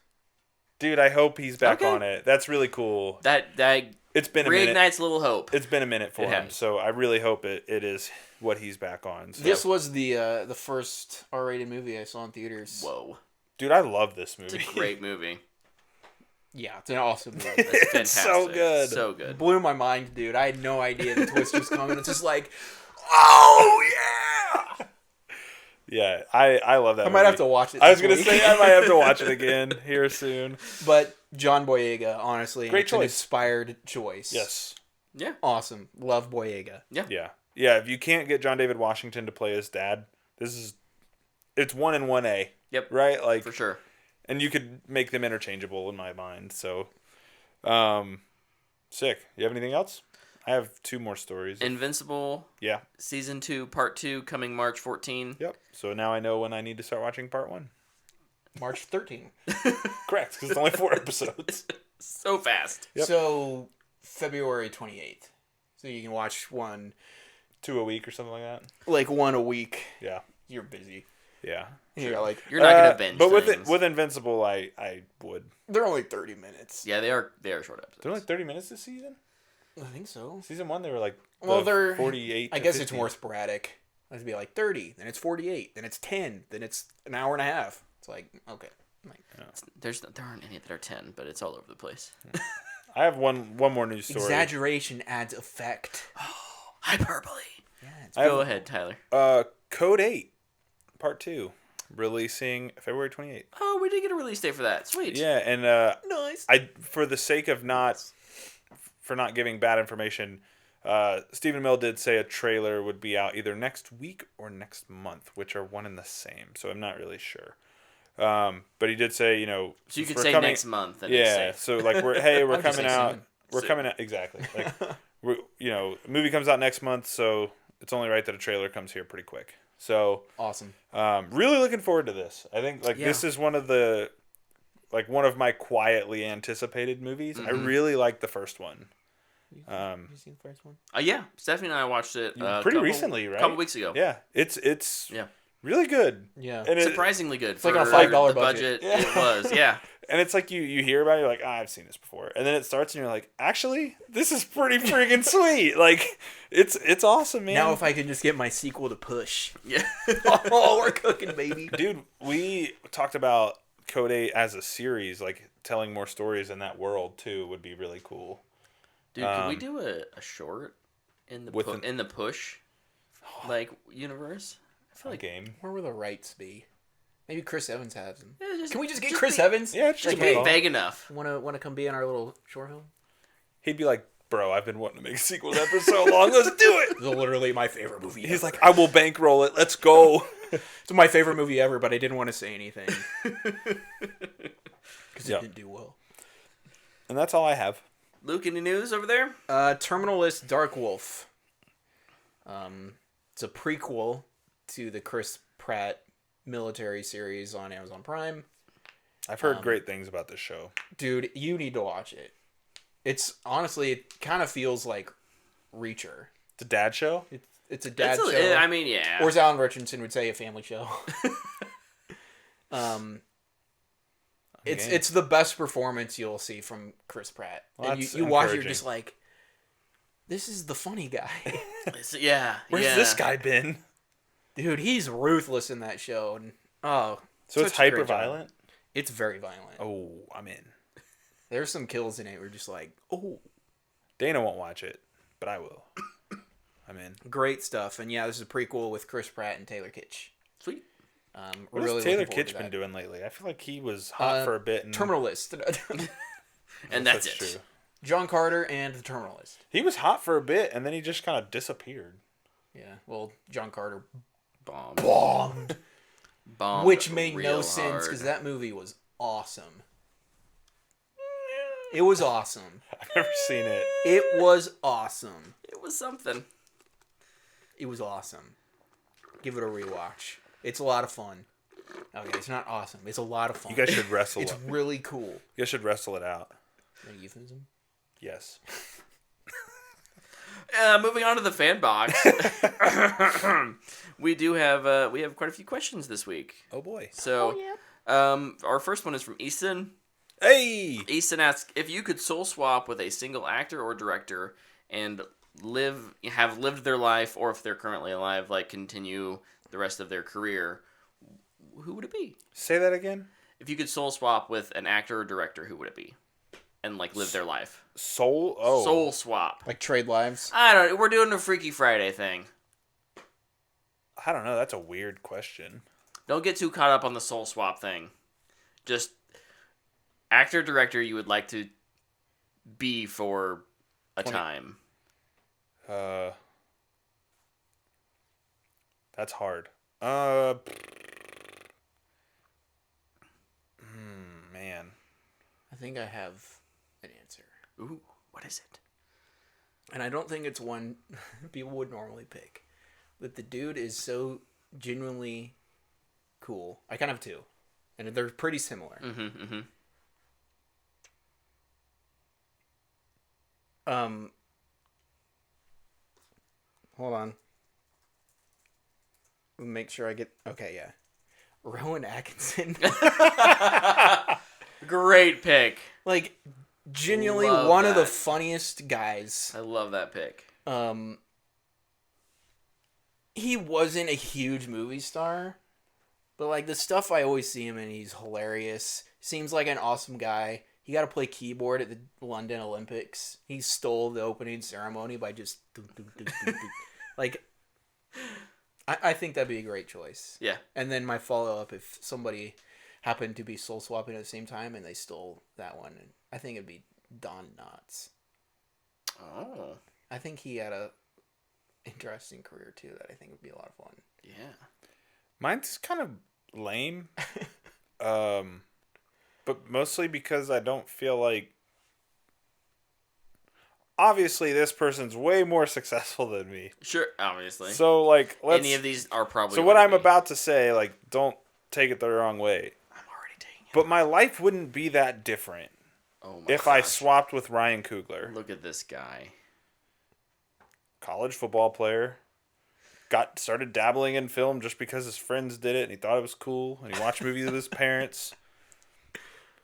Dude, I hope he's back on it. That's really cool. That it's been reignites a little hope. It's been a minute for him, so I really hope it is what he's back on. So. This was the first R-rated movie I saw in theaters. Whoa. Dude, I love this movie. It's a great movie. Yeah, it's an awesome movie. It's fantastic. It's so good. So good. Blew my mind, dude. I had no idea the twist was coming. It's just like, oh, yeah! Yeah, I love that movie. I might have to watch it. I was going to say, I might have to watch it again here soon. But John Boyega, honestly, great choice. An inspired choice. Yes. Yeah. Awesome. Love Boyega. Yeah. Yeah. Yeah, if you can't get John David Washington to play his dad, it's 1 and 1A. Yep. Right? For sure. And you could make them interchangeable in my mind. So, sick. You have anything else? I have 2 more stories. Invincible. Yeah. Season 2, Part 2, coming March 14. Yep. So now I know when I need to start watching Part 1. March 13. Correct, because it's only 4 episodes. So fast. Yep. So, February 28th. So you can watch 1... 2 a week or something like that? Like 1 a week. Yeah. You're busy. Yeah. You're like, You're not gonna binge but things. with Invincible, I would. they're only 30 minutes. Yeah, they are short episodes. They're only 30 minutes this season. I think so. Season 1, they were like They're 48. I to guess 50. it's more sporadic. It'd be like 30, then it's 48, then it's 10, then it's an hour and a half. It's like, okay. There aren't any that are 10, but it's all over the place. I have one more news story. Exaggeration adds effect. Hyperbole. Yeah, it's Go ahead, Tyler. Code 8, Part 2, releasing February 28th. Oh, we did get a release date for that. Sweet. Yeah, and nice. for the sake of not giving bad information, Stephen Mill did say a trailer would be out either next week or next month, which are one and the same. So I'm not really sure. But he did say, So you could we're say coming, next month. And yeah. So like we're I'd just coming say out. soon. We're coming out exactly. Like a movie comes out next month, so it's only right that a trailer comes here pretty quick. So Awesome. really looking forward to this. I think this is one of my quietly anticipated movies. I really like the first one. You seen the first one? Yeah, Stephanie and I watched it Pretty recently, right? A couple weeks ago. Yeah, it's Yeah. really good. Yeah. And Surprisingly good. It's like on a $5 budget. budget. It was, yeah. And it's like you hear about it, you're like, I've seen this before. And then it starts and you're like, actually, this is pretty freaking sweet. Like, it's awesome, man. Now if I can just get my sequel to push. Yeah. Oh, we're cooking, baby. Dude, we talked about Code 8 as a series, like telling more stories in that world too would be really cool. Dude, can we do a short in the in the push universe? I feel like game. Where will the rights be? Maybe Chris Evans has them. Yeah, Can we just get just Chris be- Evans? Yeah, just just be hey, vague enough. Wanna come be in our little short film? he'd be like, bro, I've been wanting to make a sequel to that for so long. Let's do it. It's literally my favorite movie. He's like, I will bankroll it. Let's go. It's my favorite movie ever, but I didn't want to say anything because it didn't do well. And that's all I have. Luke, any news over there? Terminal List Dark Wolf. It's a prequel to the Chris Pratt military series on Amazon Prime. I've heard great things about this show. Dude, you need to watch it. It's honestly, it kind of feels like Reacher. It's a dad show? It's a dad show. I mean, yeah. Or as Alan Richardson would say, a family show. It's the best performance you'll see from Chris Pratt. Well, and that's you watch it, you're encouraging. just like, this is the funny guy. Where's this guy been? Dude, he's ruthless in that show. And So such it's a great hyper job. violent? It's very violent. Oh, I'm in. There's some kills in it. We're just like, oh, Dana won't watch it, but I will. I'm in. great stuff. And yeah, this is a prequel with Chris Pratt and Taylor Kitsch. Sweet. What has Taylor Kitsch been doing lately? I feel like he was hot for a bit. And Terminal List. And that's it. true. John Carter and the Terminal List. He was hot for a bit, and then he just kind of disappeared. Yeah, well, John Carter Bombed. bombed. Which made no real sense hard. because that movie was awesome. It was awesome. I've never seen it. It was awesome. It was something. It was awesome. Give it a rewatch. It's a lot of fun. Okay, it's not awesome. It's a lot of fun. You guys should wrestle It's it. really cool. You guys should wrestle it out. Is that a euphemism? Yes. Moving on to the fan box. we have quite a few questions this week. Oh boy. So, our first one is from Easton. Hey! Easton asks, if you could soul swap with a single actor or director and have lived their life, or if they're currently alive, like continue the rest of their career, who would it be? Say that again? If you could soul swap with an actor or director, who would it be? And like live their life. Soul? Oh. Soul swap. Like trade lives? I don't know. We're doing a Freaky Friday thing. I don't know. That's a weird question. Don't get too caught up on the soul swap thing. Just actor, director you would like to be for a time. That's hard. Man. I think I have an answer. Ooh, what is it? And I don't think it's one people would normally pick. But the dude is so genuinely cool. I kind of have two. And they're pretty similar. Hold on. Make sure I get... Okay, yeah. Rowan Atkinson. Great pick. Like, genuinely Love one of the that. funniest guys. I love that pick. He wasn't a huge movie star, but like the stuff I always see him in, he's hilarious. Seems like an awesome guy. He got to play keyboard at the London Olympics. He stole the opening ceremony by just like. I think that'd be a great choice. Yeah. And then my follow up, if somebody happened to be soul swapping at the same time and they stole that one, I think it'd be Don Knotts. Oh. I think he had a interesting career too that I think would be a lot of fun. Yeah. Mine's kind of lame. But mostly because I don't feel like... Obviously, this person's way more successful than me. Sure, obviously. So, like, let's... Any of these are probably... So what I'm about to say, like, don't take it the wrong way. I'm already taking it. But my life wouldn't be that different Oh my if I gosh. swapped with Ryan Coogler. Look at this guy. College football player. Started dabbling in film just because his friends did it and he thought it was cool. And he watched movies with his parents.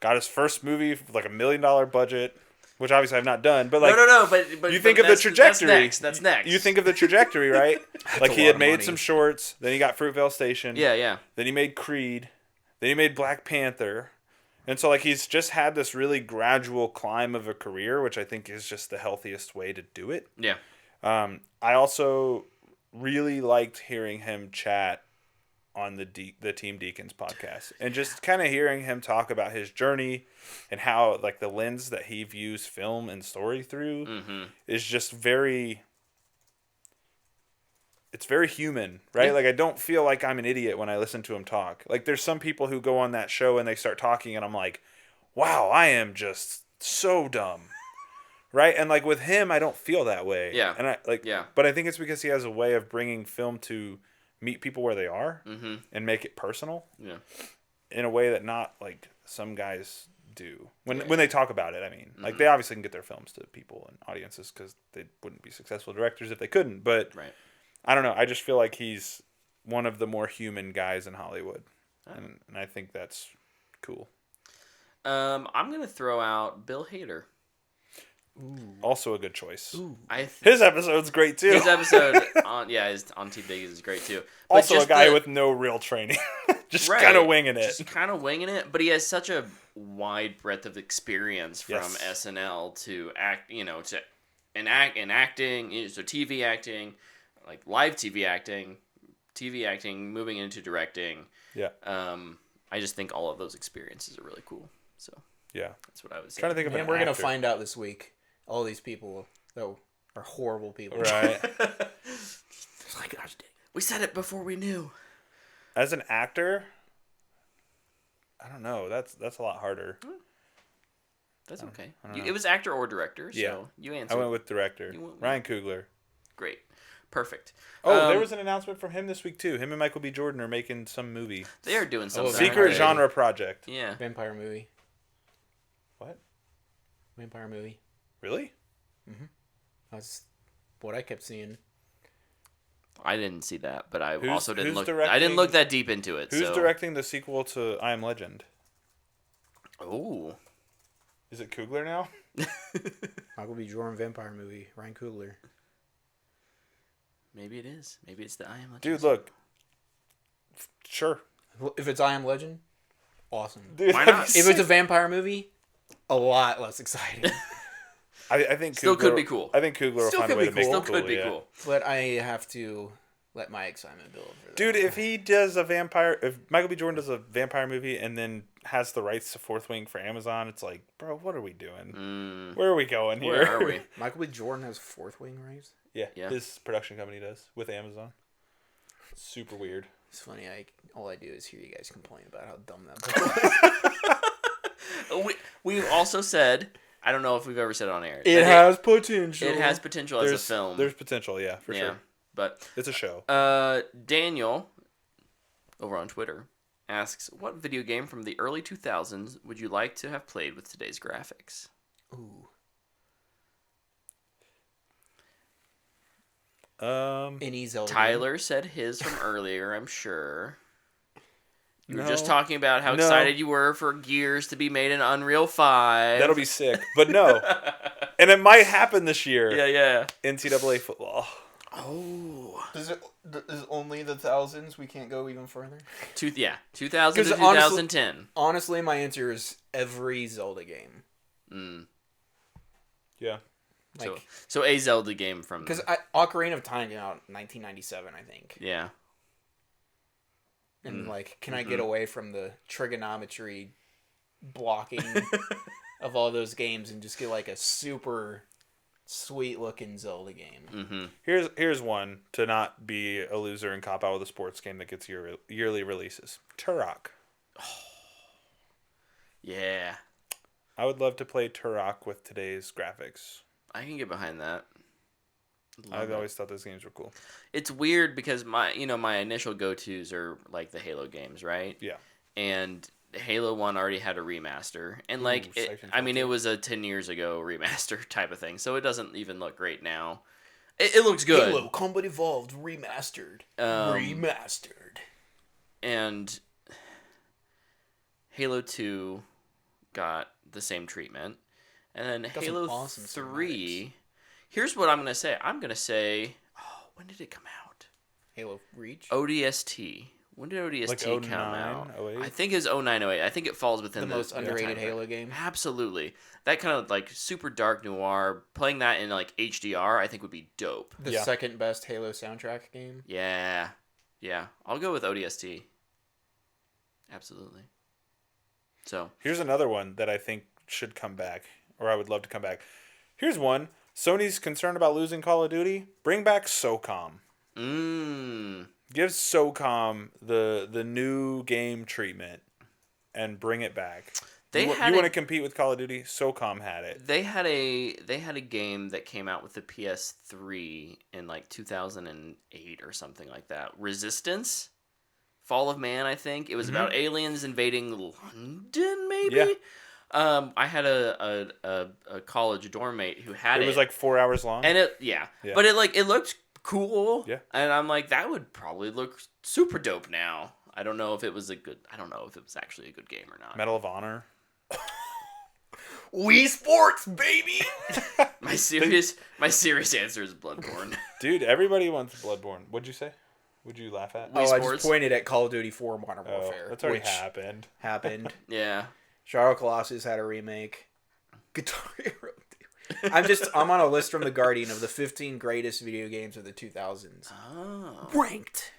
Got his first movie with like $1 million budget. Which obviously I've not done, but like No, but you think of the trajectory. That's next. You think of the trajectory, right? Like a he lot had of made money. some shorts, then he got Fruitvale Station. Yeah. Then he made Creed. Then he made Black Panther. And so like he's just had this really gradual climb of a career, which I think is just the healthiest way to do it. Yeah. I also really liked hearing him chat on the Team Deacons podcast and just kind of hearing him talk about his journey and how like the lens that he views film and story through is just it's very human, right? Yeah. Like I don't feel like I'm an idiot when I listen to him talk. Like there's some people who go on that show and they start talking and I'm like, wow, I am just so dumb. Right? And like with him, I don't feel that way. Yeah. And but I think it's because he has a way of bringing film to meet people where they are and make it personal. Yeah. In a way that not like some guys do when they talk about it. I mean, like they obviously can get their films to people and audiences because they wouldn't be successful directors if they couldn't. But Right. I don't know. I just feel like he's one of the more human guys in Hollywood, and I think that's cool. I'm gonna throw out Bill Hader. Also a good choice. His episode's great too. His episode on T Big is great too. But Also a just guy with no real training, just Right. kind of winging it. Just kind of winging it, but he has such a wide breadth of experience from Yes. SNL to acting, so TV acting, like live TV acting, moving into directing. Yeah. I just think all of those experiences are really cool. So Yeah. that's what I would say. Trying to think of And an we're gonna actor. find out this week. All these people that are horrible people. Right. It's like, gosh dang. We said it before we knew. As an actor, I don't know. That's a lot harder. That's okay. I don't know. It was actor or director, so Yeah. you answered. I went with director. You went with- Ryan Coogler. Great. Perfect. Oh, there was an announcement from him this week too. Him and Michael B. Jordan are making some movie. They are doing something. Secret right? genre project. Yeah. Vampire movie. What? Vampire movie. Really? That's what I kept seeing. I didn't see that, but I Who's- also didn't who's look. I directing- didn't look that deep into it. Who's so. directing the sequel to I Am Legend? Oh. Is it Coogler now? Michael B. Jordan vampire movie. Ryan Coogler. Maybe it is. Maybe it's the I Am Legend. Dude, look. Sure. If it's I Am Legend, awesome. Dude, Why that'd not? be If it's a sick. vampire movie, a lot less exciting. I think Still Coogler, could be cool. I think Coogler will Still find a could way be to make cool. it Still cool. could be yeah. cool. But I have to let my excitement build for that. Dude, if he does a vampire, if Michael B. Jordan does a vampire movie and then has the rights to Fourth Wing for Amazon, it's like, bro, what are we doing? Where are we going here? Where are we? Michael B. Jordan has Fourth Wing rights. Yeah, Yeah. his production company does with Amazon. Super weird. It's funny. All I do is hear you guys complain about how dumb that book was. We also said, I don't know if we've ever said it on air. It but has potential. It has potential as a film. There's potential, yeah, for sure. But It's a show. Daniel, over on Twitter, asks, what video game from the early 2000s would you like to have played with today's graphics? Ooh. Um, Any Zelda. Tyler said his from earlier, I'm sure. You were just talking about how No. excited you were for Gears to be made in Unreal 5. That'll be sick. But no. And it might happen this year. Yeah. NCAA football. Oh. Is only the thousands? We can't go even further? 2000 to 'Cause 2010. Honestly, my answer is every Zelda game. Yeah. Like, so a Zelda game from... because Ocarina of Time came out in 1997, I think. Yeah. And like, can I get away from the trigonometry blocking of all those games and just get like a super sweet looking Zelda game? Here's one to not be a loser and cop out with a sports game that gets yearly releases. Turok. Yeah. I would love to play Turok with today's graphics. I can get behind that. I've always thought those games were cool. It's weird because my initial go-tos are like the Halo games, right? Yeah. And Halo 1 already had a remaster. And Siphon it was a 10 years ago remaster type of thing. So it doesn't even look great now. It looks good. Halo Combat Evolved Remastered. Remastered. And Halo 2 got the same treatment. And then Halo awesome 3... Here's what I'm going to say. I'm going to say... Oh, when did it come out? Halo Reach? ODST. When did ODST Like come 09, out? 08? I think it was 09, 08. I think it falls within The most underrated time Halo frame. game? Absolutely. That kind of like super dark noir, playing that in like HDR, I think would be dope. The second best Halo soundtrack game? Yeah. Yeah. I'll go with ODST. Absolutely. So. Here's another one that I think should come back, or I would love to come back. Here's one. Sony's concerned about losing Call of Duty. Bring back SOCOM. Give SOCOM the new game treatment and bring it back. You want to compete with Call of Duty? SOCOM had it. They had a game that came out with the PS3 in like 2008 or something like that. Resistance? Fall of Man, I think. It was about aliens invading London, maybe? Yeah. I had a college dorm mate who had it. It was like 4 hours long. And but it looked cool. Yeah. And I'm like, that would probably look super dope now. I don't know if it was actually a good game or not. Medal of Honor. Wii Sports, baby! My serious answer is Bloodborne. Dude, everybody wants Bloodborne. What'd you say? Would you laugh at? I just pointed at Call of Duty 4 Modern Oh, Warfare. that's already which happened. Yeah. Shadow of Colossus had a remake. Guitar Hero. I'm on a list from The Guardian of the 15 greatest video games of the 2000s. Oh. Ranked.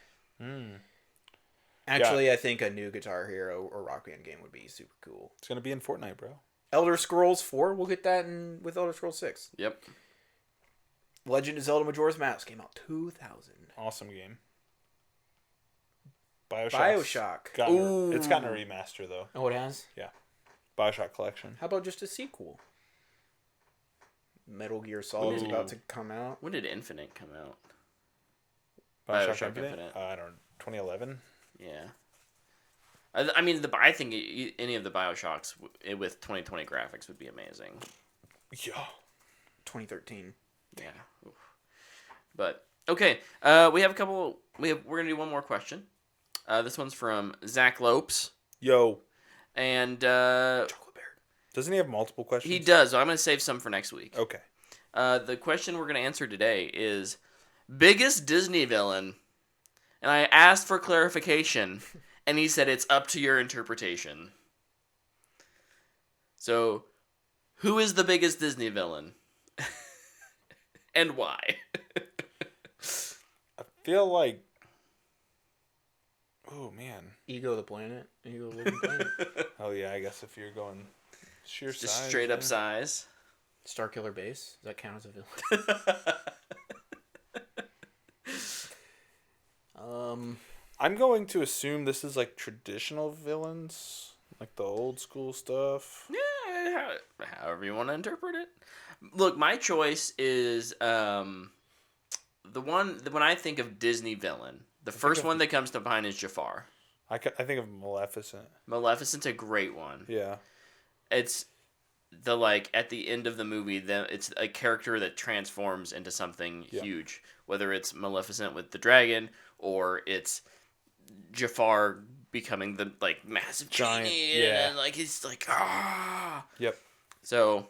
Actually, I think a new Guitar Hero or Rock Band game would be super cool. It's going to be in Fortnite, bro. Elder Scrolls 4, we'll get that with Elder Scrolls 6. Yep. Legend of Zelda Majora's Mask came out 2000. Awesome game. Bioshock. It's gotten a remaster, though. Oh, it has? Yeah. Bioshock Collection. How about just a sequel? Metal Gear Solid is about to come out. When did Infinite come out? Bioshock Infinite? I don't know. 2011? Yeah. I mean, I think any of the Bioshocks with 2020 graphics would be amazing. Yeah. 2013. Yeah. Oof. But okay, we have a couple. We're gonna do one more question. This one's from Zach Lopes. Yo. And Chocolate Bear. Doesn't he have multiple questions? He does. So I'm gonna save some for next week. Okay. The question we're gonna answer today is biggest Disney villain, and I asked for clarification, and he said it's up to your interpretation. So, who is the biggest Disney villain? And why? I feel like... Oh, man. Ego the Planet. Ego the Living Planet. Oh, yeah, I guess if you're going sheer size. Just straight up size. Starkiller Base. Does that count as a villain? I'm going to assume this is like traditional villains. Like the old school stuff. Yeah, however you want to interpret it. Look, my choice is when I think of Disney villain, the first one that comes to mind is Jafar. I think of Maleficent. Maleficent's a great one. Yeah. It's at the end of the movie, it's a character that transforms into something huge. Whether it's Maleficent with the dragon or it's Jafar becoming the like massive Giant, genie, yeah. and like he's like ah. Yep. So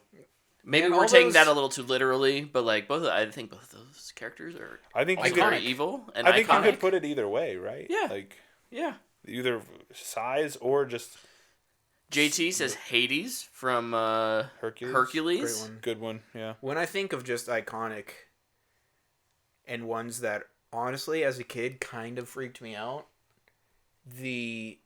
maybe Man, we're all taking those- that a little too literally, but like I think both of those characters are I think also you very could. evil and I think iconic. you could put it either way, right? Yeah. Like Yeah. either size or just JT says Hades from Hercules. Great one. Good one. Yeah. When I think of just iconic and ones that honestly, as a kid, kind of freaked me out, the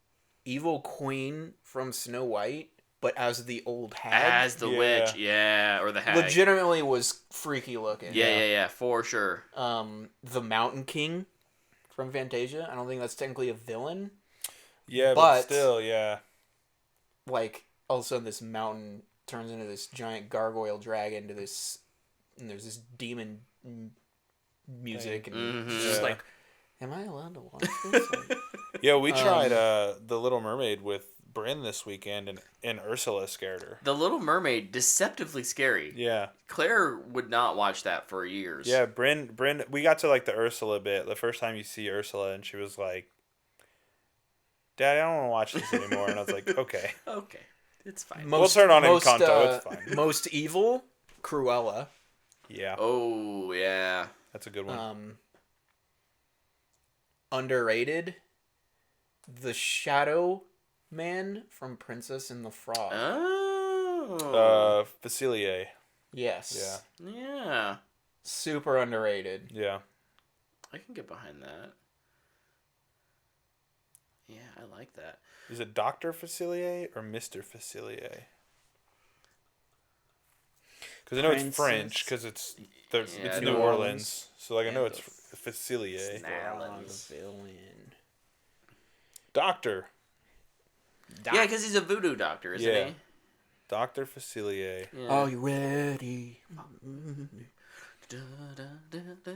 evil queen from Snow White, but as the old hag, As the Yeah. witch, yeah, or the hag. legitimately was freaky looking. Yeah, for sure. The Mountain King from Fantasia. I don't think that's technically a villain. Yeah, But- but still, yeah. Like, all of a sudden, this mountain turns into this giant gargoyle dragon to this, and there's this demon music, and Mhm. it's just Yeah. like, am I allowed to watch this? Like, Yeah, we tried The Little Mermaid with Bryn this weekend, and Ursula scared her. The Little Mermaid, deceptively scary. Yeah. Claire would not watch that for years. Yeah, Bryn, we got to like the Ursula bit, the first time you see Ursula, and she was like, Daddy, I don't want to watch this anymore. And I was like, okay. Okay, it's fine. We'll turn on Encanto, it's fine. Most evil, Cruella. Yeah, Oh yeah. that's a good one. Underrated, the Shadow Man from Princess and the Frog. Oh. Facilier. Yes. Yeah. Yeah. Super underrated. Yeah. I can get behind that. Yeah, I like that. Is it Dr. Facilier or Mr. Facilier? Because I know it's Princess- French, because it's Yeah, New New Orleans. Orleans. So like I know Yeah, it's Facilier. Snarlins. Villain. Doctor. Yeah, because he's a voodoo doctor, isn't Yeah. he? Dr. Facilier. Yeah. Are you ready? Da, da, da, da.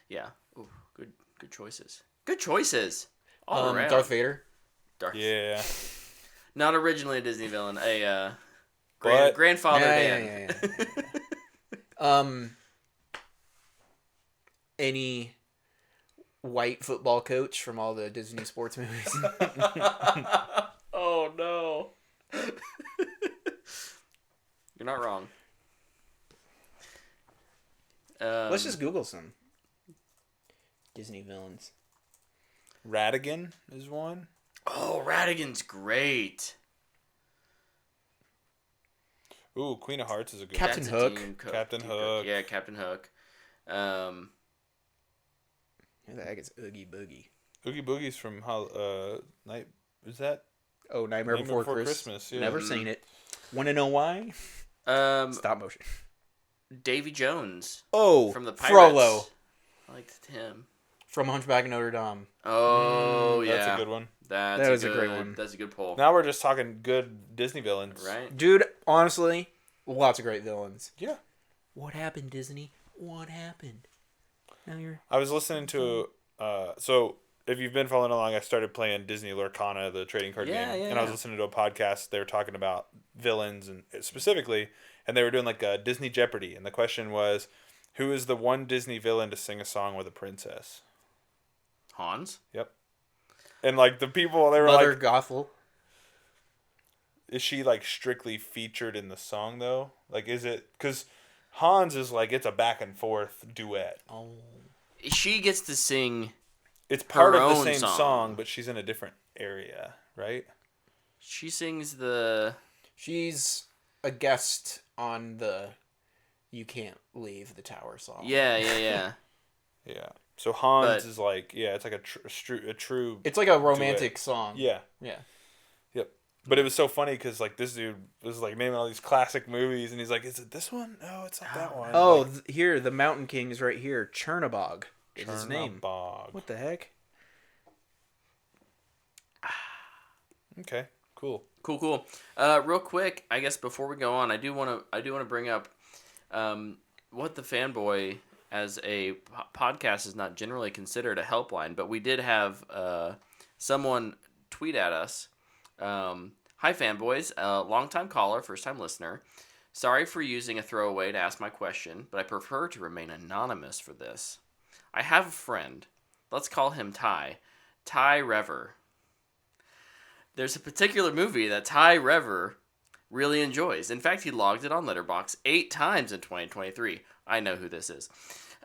Yeah. Ooh, good choices. Good choices. All around. Darth Vader. Darth. Yeah. Not originally a Disney villain. But- grandfather Yeah, Dan. yeah. Any white football coach from all the Disney sports movies? Oh no. You're not wrong. Let's just Google some Disney villains. Radigan is one. Oh, Radigan's great. Ooh, Queen of Hearts is a good Captain That's a Hook. team Captain team Hook. Yeah, Captain Hook. Who the heck is Oogie Boogie? one. Oogie Boogie's from Night. Is that? Oh, Nightmare Before, Before Christmas. Christmas, yeah. Never seen it. Want to know why? Stop motion. Davy Jones Oh, from the Pirates. Frollo I liked him. from Hunchback of Notre Dame. Oh, yeah. That's a good one. That was a great one. That's a good poll. Now we're just talking good Disney villains. Right? Dude, honestly, lots of great villains. Yeah. What happened, Disney? What happened? Now you're... I was listening to so if you've been following along, I started playing Disney Lorcana, the trading card Yeah, game, yeah, and I was yeah. listening to a podcast. They were talking about villains and specifically, and they were doing like a Disney Jeopardy, and the question was, who is the one Disney villain to sing a song with a princess? Hans? Yep. And like the people, they were Mother like, Gothel. is she like strictly featured in the song though? Like, is it because Hans is like it's a back and forth duet. Oh. She gets to sing. It's part Her of the own same song. song, but she's in a different area, right? She sings the. She's a guest on the You Can't Leave the Tower song. Yeah. Yeah. So Hans But- is like, yeah, it's like a true. It's like a romantic song. Yeah. Yeah. Yep. But it was so funny because like this dude was like naming all these classic movies, and he's like, "Is it this one? No, it's not that one." Oh, Like, here, the Mountain King is right here. Chernabog is his name. Chernabog. What the heck? Okay. Cool. Cool. Real quick, I guess before we go on, I do want to bring up what the Fanboy as a podcast is not generally considered a helpline, but we did have someone tweet at us. Hi, Fanboys, longtime caller, first time listener. Sorry for using a throwaway to ask my question, but I prefer to remain anonymous for this. I have a friend. Let's call him Ty. Ty Rever. there's a particular movie that Ty Rever really enjoys. In fact, he logged it on Letterboxd 8 times in 2023. I know who this is.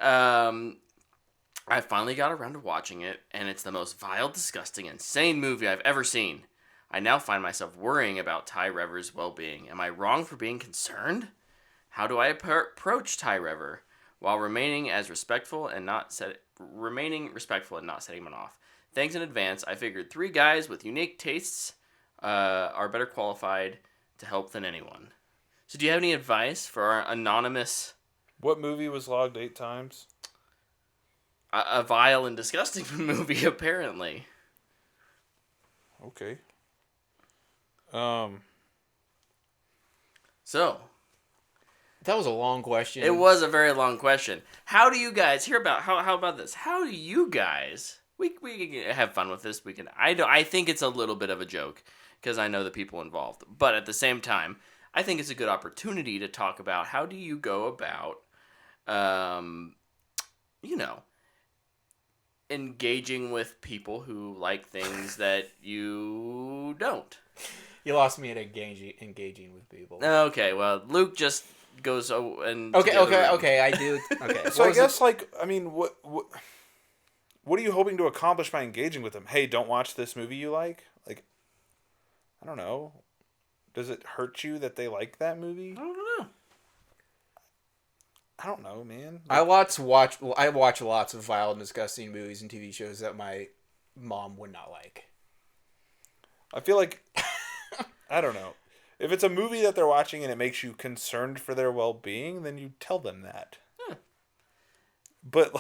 I finally got around to watching it, and it's the most vile, disgusting, insane movie I've ever seen. I now find myself worrying about Ty Rever's well-being. Am I wrong for being concerned? How do I approach Ty Rever while remaining respectful and not setting him off? Thanks in advance. I figured 3 guys with unique tastes are better qualified to help than anyone. So do you have any advice for our anonymous... What movie was logged 8 times? A vile and disgusting movie, apparently. Okay. So... That was a long question. It was a very long question. How do you guys hear about how about this? How do you guys we can have fun with this? I think it's a little bit of a joke because I know the people involved. But at the same time, I think it's a good opportunity to talk about how do you go about engaging with people who like things that you don't. You lost me at engaging with people. Okay, well, Luke just goes and okay, I do. Okay, so I guess what are you hoping to accomplish by engaging with them? Hey, don't watch this movie you like. Like, I don't know. Does it hurt you that they like that movie? I don't know. I don't know, man. I watch lots of vile and disgusting movies and TV shows that my mom would not like. I feel like I don't know. If it's a movie that they're watching and it makes you concerned for their well-being, then you tell them that. But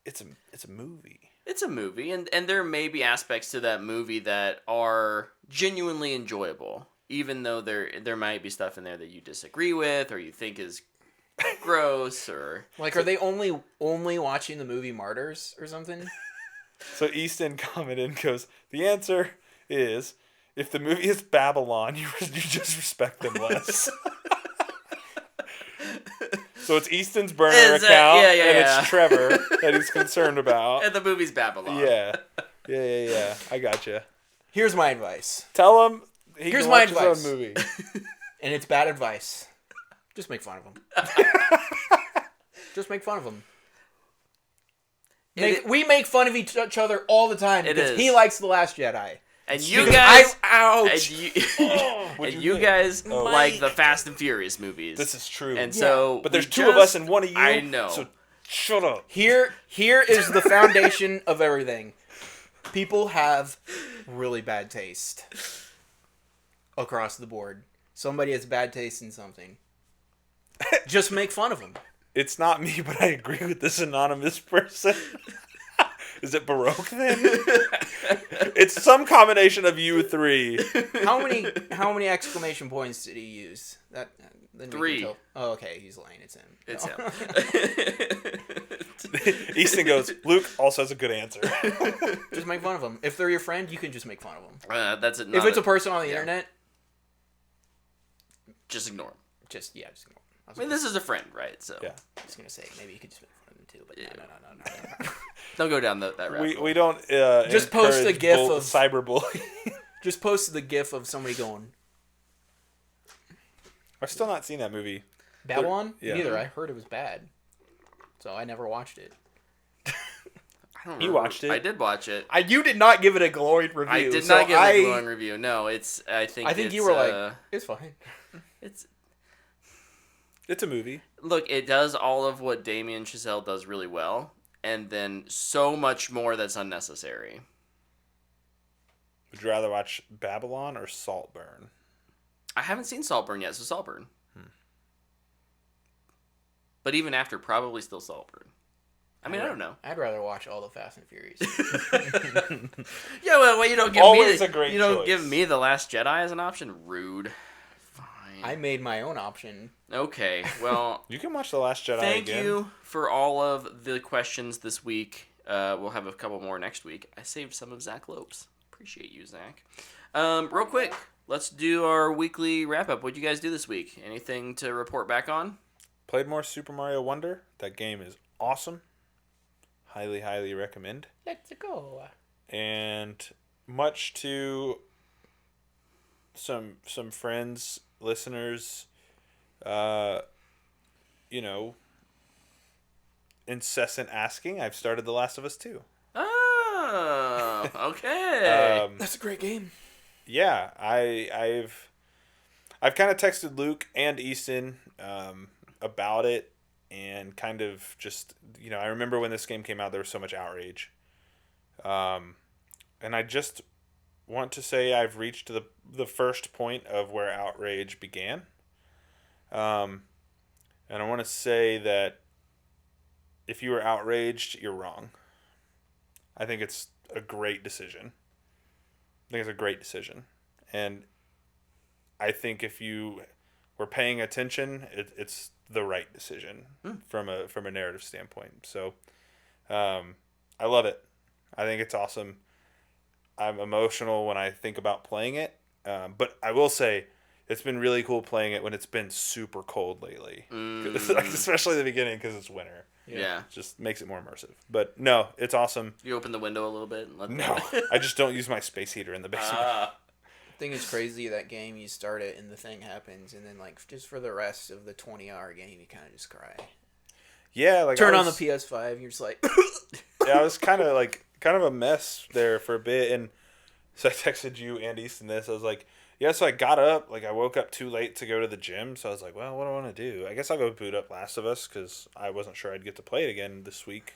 it's a movie. It's a movie, and there may be aspects to that movie that are genuinely enjoyable, even though there might be stuff in there that you disagree with or you think is gross or are they only watching the movie Martyrs or something? So Easton commented and goes, the answer is, if the movie is Babylon, you just respect them less. So it's Easton's burner account, and it's Trevor that he's concerned about. And the movie's Babylon. Yeah. I gotcha. Here's my advice. Tell him Here's can my watch advice. his own movie. And it's bad advice. Just make fun of him. Just make fun of him. We make fun of each other all the time because he likes The Last Jedi. And you guys, ouch! You guys like the Fast and Furious movies. This is true. And so, but there's 2 of us and 1 of you. I know. So shut up. Here is the foundation of everything. People have really bad taste across the board. Somebody has bad taste in something. Just make fun of them. It's not me, but I agree with this anonymous person. Is it Baroque then? It's some combination of you 3. How many exclamation points did he use? Then 3. Oh, okay, he's lying. It's him. It's him. Easton goes, Luke also has a good answer. Just make fun of them. If they're your friend, you can just make fun of them. That's it. If it's a person on the internet, just ignore them. Just ignore them. I mean, this is a friend, right? So yeah. I was gonna say maybe you could just make fun of them too, but no. Don't go down that rabbit hole. We don't. Just post a gif of cyberbullying. Just post the gif of somebody going. I've still not seen that movie. Babylon? Yeah. Neither. I heard it was bad, so I never watched it. You watched it? I did watch it. You did not give it a glowing review. I did not give it a glowing review. No, I think you were like, it's fine. It's a movie. Look, it does all of what Damien Chazelle does really well, and then so much more that's unnecessary. Would you rather watch Babylon or Saltburn? I haven't seen Saltburn yet, so Saltburn. But even after, probably still Saltburn. I mean, I don't know. I'd rather watch all the Fast and Furious. Yeah, well, you don't give Always me a great you don't choice. give me The Last Jedi as an option. Rude. Fine. I made my own option. Okay, well, You can watch The Last Jedi thank again. you for all of the questions this week. We'll have a couple more next week. I saved some of Zach Lopes. Appreciate you, Zach. Real quick, let's do our weekly wrap-up. What'd you guys do this week? Anything to report back on? Played more Super Mario Wonder. That game is awesome. Highly, highly recommend. Let's go. And much to some friends, listeners, uh, you know, incessant asking, I've started The Last of Us 2. Oh, okay. That's a great game. Yeah, I've kind of texted Luke and Easton about it, and kind of just, I remember when this game came out, there was so much outrage, and I just want to say I've reached the first point of where outrage began, and I want to say that if you were outraged, you're wrong. I think it's a great decision. I think it's a great decision, and I think if you were paying attention, it's the right decision from a narrative standpoint. So, I love it. I think it's awesome. I'm emotional when I think about playing it, but I will say it's been really cool playing it when it's been super cold lately, especially the beginning because it's winter. Yeah. It just makes it more immersive. But no, it's awesome. You open the window a little bit and let No, I just don't use my space heater in the basement. I think it's crazy that game, you start it and the thing happens, and then like just for the rest of the 20-hour game, you kind of just cry. Yeah, like Turn on the PS5, you're just like. Yeah, I was kind of a mess there for a bit, and so I texted you and Easton this. I was like, yeah, so I got up, like I woke up too late to go to the gym, so I was like, well, what do I want to do? I guess I'll go boot up Last of Us because I wasn't sure I'd get to play it again this week,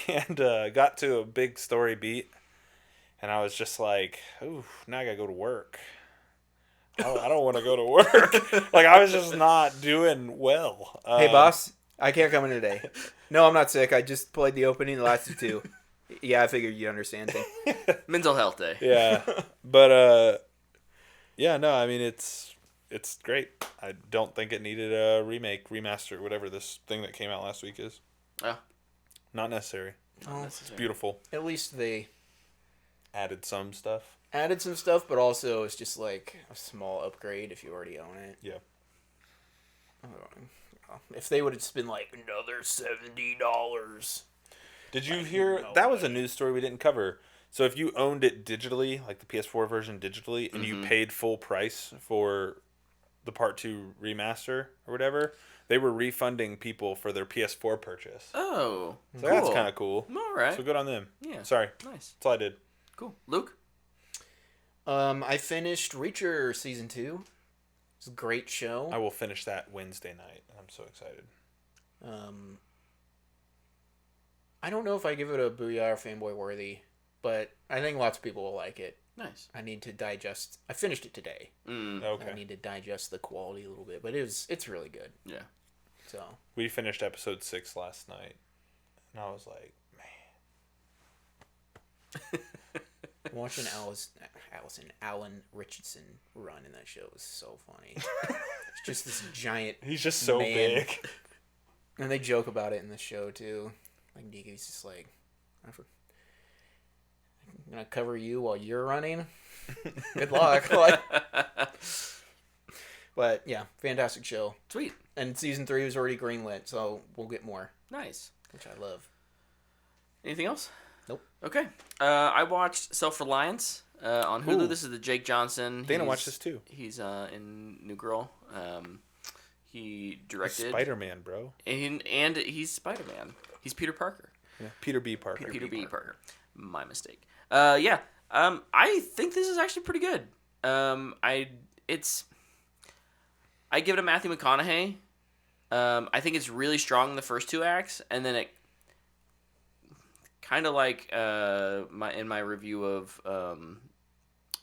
and got to a big story beat, and I was just like, ooh, now I gotta go to work. I don't want to go to work. Like, I was just not doing well. Hey, boss, I can't come in today. No, I'm not sick. I just played the opening, the last two. Yeah, I figured you'd understand. Mental health day. Yeah, but yeah, no, I mean it's great. I don't think it needed a remake, remaster, whatever this thing that came out last week is. Oh. Not necessary. Oh, It's beautiful. at least they Added some stuff. added some stuff, but also it's just like a small upgrade if you already own it. Yeah. If they would have been like another $70. Did you hear that was a news story we didn't cover? So if you owned it digitally, like the PS4 version digitally, and you paid full price for the Part 2 remaster or whatever, they were refunding people for their PS4 purchase. Oh, So cool. that's kind of cool. All right. So good on them. Yeah. Sorry. Nice. That's all I did. Cool. Luke? I finished Reacher Season 2. It's a great show. I will finish that Wednesday night. I'm so excited. I don't know if I give it a Booyah or Fanboy worthy, but I think lots of people will like it. Nice. I need to digest. I finished it today. Okay. I need to digest the quality a little bit, but it's really good. Yeah. So We finished episode 6 last night, and I was like, man. watching Alan Richardson run in that show was so funny. It's just this giant. He's just so man. big. And they joke about it in the show too. Like Negan's just like, I'm gonna cover you while you're running. Good luck. Like, but yeah, fantastic show. Sweet. And season 3 was already greenlit, so we'll get more, Nice. which I love. Anything else? Nope. Okay. I watched Self-Reliance on Hulu. Ooh. This is the Jake Johnson. Dana watched this too. He's in New Girl. He directed Spider-Man, bro. and he's Spider-Man. He's Peter Parker. Yeah. Peter B. Parker. Peter B. Parker. My mistake. Yeah. I think this is actually pretty good. I give it a Matthew McConaughey. I think it's really strong in the first 2 acts, and then it kind of like in my review of the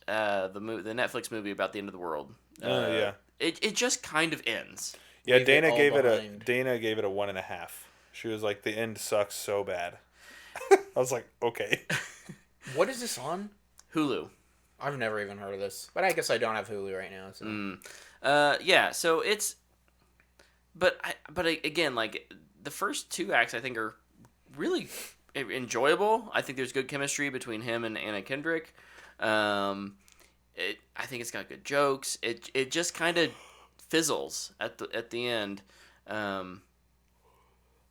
Netflix movie about the end of the world. Yeah. It just kind of ends. Yeah, Leave it Dana all gave behind. it a 1.5. She was like, the end sucks so bad. I was like, okay. What is this on? Hulu. I've never even heard of this, but I guess I don't have Hulu right now. So. Yeah. So it's, but again, like the first 2 acts, I think are really enjoyable. I think there's good chemistry between him and Anna Kendrick. I think it's got good jokes. It just kind of fizzles at the end.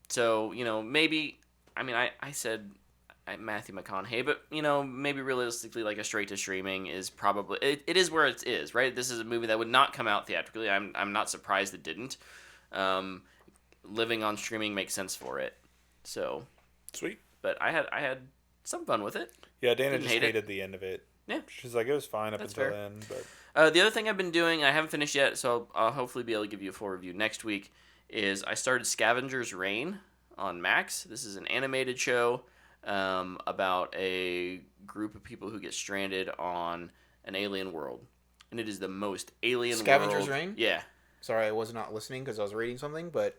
So maybe, I mean, I said Matthew McConaughey, but maybe realistically, like a straight to streaming is probably it is where it is, right? This is a movie that would not come out theatrically. I'm not surprised it didn't. Living on streaming makes sense for it. So Sweet. But I had some fun with it. Yeah, Dana Didn't just hate it. hated the end of it. Yeah. She's like, it was fine up That's until fair. then, but The other thing I've been doing, I haven't finished yet, so I'll hopefully be able to give you a full review next week, is I started Scavenger's Reign on Max. This is an animated show about a group of people who get stranded on an alien world. And it is the most alien Scavenger's world. Reign? Yeah. Sorry, I was not listening because I was reading something, but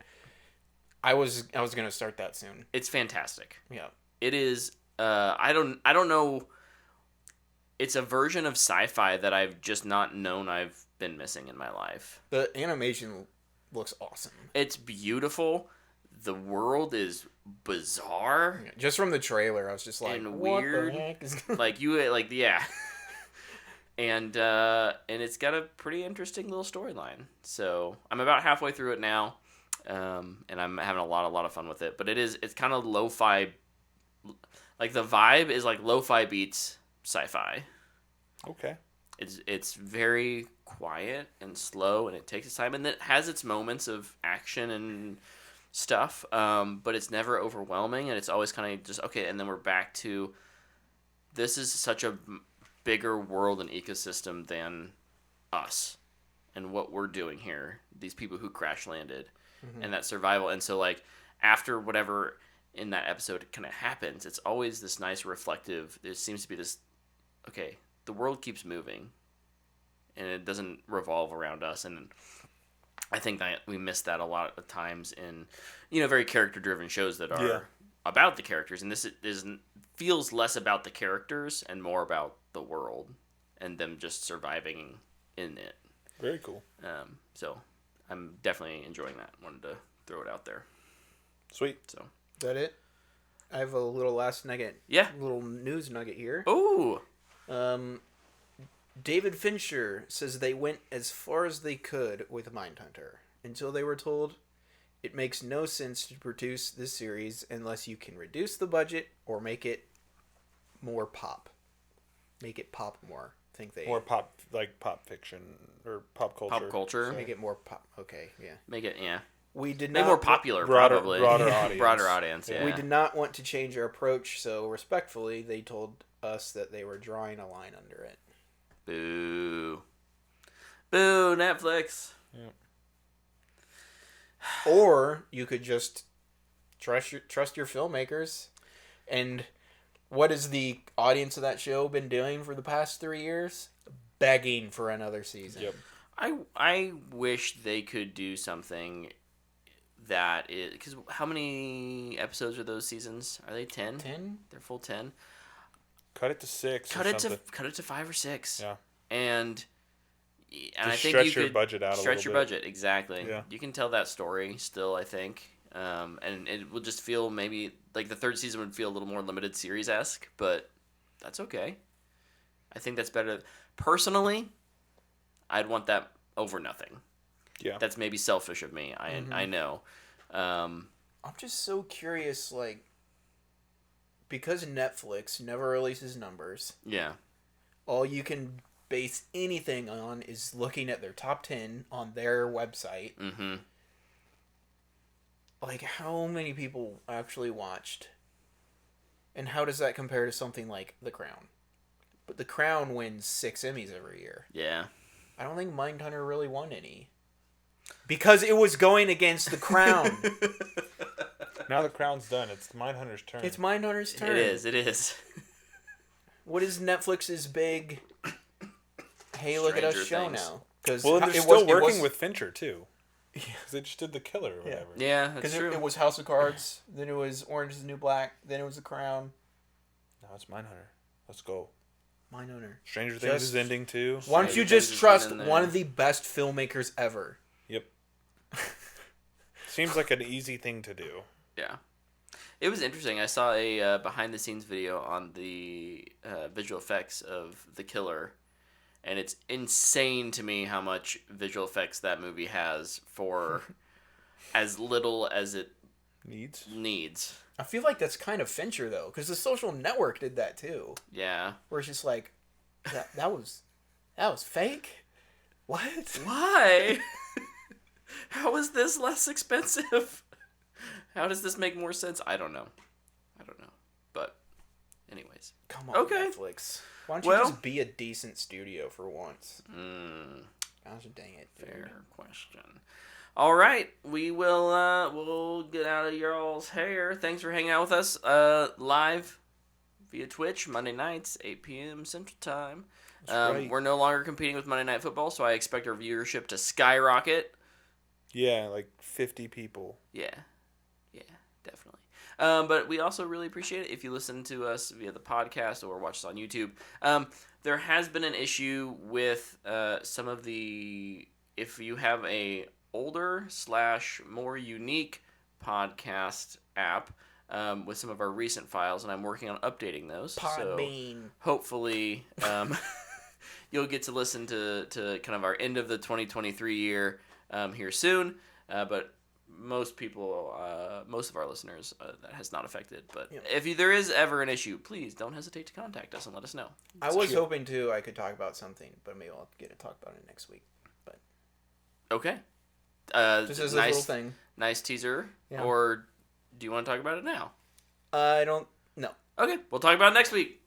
I was gonna start that soon. It's fantastic. Yeah. It is. I don't know. It's a version of sci-fi that I've just not known I've been missing in my life. The animation looks awesome. It's beautiful. The world is bizarre Yeah, just from the trailer, I was just like, and what weird. the heck is Yeah. And it's got a pretty interesting little storyline. So I'm about halfway through it now, and I'm having a lot of fun with it. But it's kind of lo-fi. Like the vibe is like lo-fi beats sci-fi. okay. It's very quiet and slow, and it takes its time, and it has its moments of action and stuff. But it's never overwhelming, and it's always kind of just okay. And then we're back to this is such a bigger world and ecosystem than us and what we're doing here. These people who crash landed and that survival, and so like after whatever in that episode kind of happens, it's always this nice reflective. There seems to be this okay. The world keeps moving, and it doesn't revolve around us. And I think that we miss that a lot of times in, very character-driven shows that are about the characters. And this feels less about the characters and more about the world and them just surviving in it. Very cool. So I'm definitely enjoying that. Wanted to throw it out there. Sweet. So Is that it? I have a little last nugget. Yeah. Little news nugget here. Ooh. David Fincher says they went as far as they could with Mindhunter until they were told it makes no sense to produce this series unless you can reduce the budget or make it more pop. Make it pop more. I think they More pop fiction or pop culture. Pop culture. make it more pop. Okay, yeah. Make it, yeah. We did Make not more popular, broader- probably. broader audience. Broader audience, yeah. We did not want to change our approach, so respectfully, they told us that they were drawing a line under it. Boo. Boo, Netflix. Or you could just trust your filmmakers. And what has the audience of that show been doing for the past 3 years? Begging for another season. Yep. I wish they could do something that is... Because how many episodes are those seasons? Are they 10? 10? They're full 10. Cut it to 6. Cut it to 5 or 6. Yeah. And I Just think stretch you your could budget out a stretch little your bit. budget, exactly. Yeah. You can tell that story still, I think. And it will just feel maybe like the third season would feel a little more limited series-esque, but that's okay. I think that's better. Personally, I'd want that over nothing. Yeah. That's maybe selfish of me. I know. I'm just so curious, like, because Netflix never releases numbers, Yeah. all you can base anything on is looking at their top 10 on their website. Mm-hmm. Like, how many people actually watched? And how does that compare to something like The Crown? But The Crown wins 6 Emmys every year. Yeah. I don't think Mindhunter really won any. Because it was going against The Crown. Now the crown's done. It's Mindhunter's turn. It's Mindhunter's turn. It is. What is Netflix's big... Hey, look at us Stranger show Things. now? Because Well, they're still working with Fincher, too. Because they just did The Killer or whatever. Yeah, that's Because true. it was House of Cards, then it was Orange is the New Black, then it was The Crown. Now it's Mindhunter. Let's go. Mindhunter. Stranger Things Just- is ending, too. Why don't Stranger you Things just has trust been in one there. of the best filmmakers ever? Yep. Seems like an easy thing to do. Yeah. It was interesting. I saw a behind-the-scenes video on the visual effects of The Killer, and it's insane to me how much visual effects that movie has for as little as it Needs. I feel like that's kind of Fincher though, because The Social Network did that too. Yeah. Where it's just like, that was fake. What? Why? How is this less expensive? How does this make more sense? I don't know. But, anyways. Come on, Okay. Netflix. Why don't you just be a decent studio for once? Gosh dang it, dude. Fair question. All right, we will we'll get out of your all's hair. Thanks for hanging out with us live via Twitch Monday nights, 8 p.m. Central Time. Right. We're no longer competing with Monday Night Football, so I expect our viewership to skyrocket. Yeah, like 50 people. Yeah, definitely. But we also really appreciate it if you listen to us via the podcast or watch us on YouTube. There has been an issue with some of the, if you have a older / more unique podcast app with some of our recent files, and I'm working on updating those. Podbean. So hopefully you'll get to listen to kind of our end of the 2023 year here soon. But most people, most of our listeners, that has not affected. But if there is ever an issue, please don't hesitate to contact us and let us know. I was hoping I could talk about something, but maybe I'll get to talk about it next week. But okay. Just as a little thing. Nice teaser. Yeah. Or do you want to talk about it now? I don't know. Okay, we'll talk about it next week.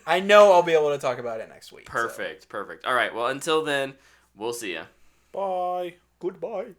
I know I'll be able to talk about it next week. Perfect. All right, well, until then, we'll see ya. Bye. Goodbye.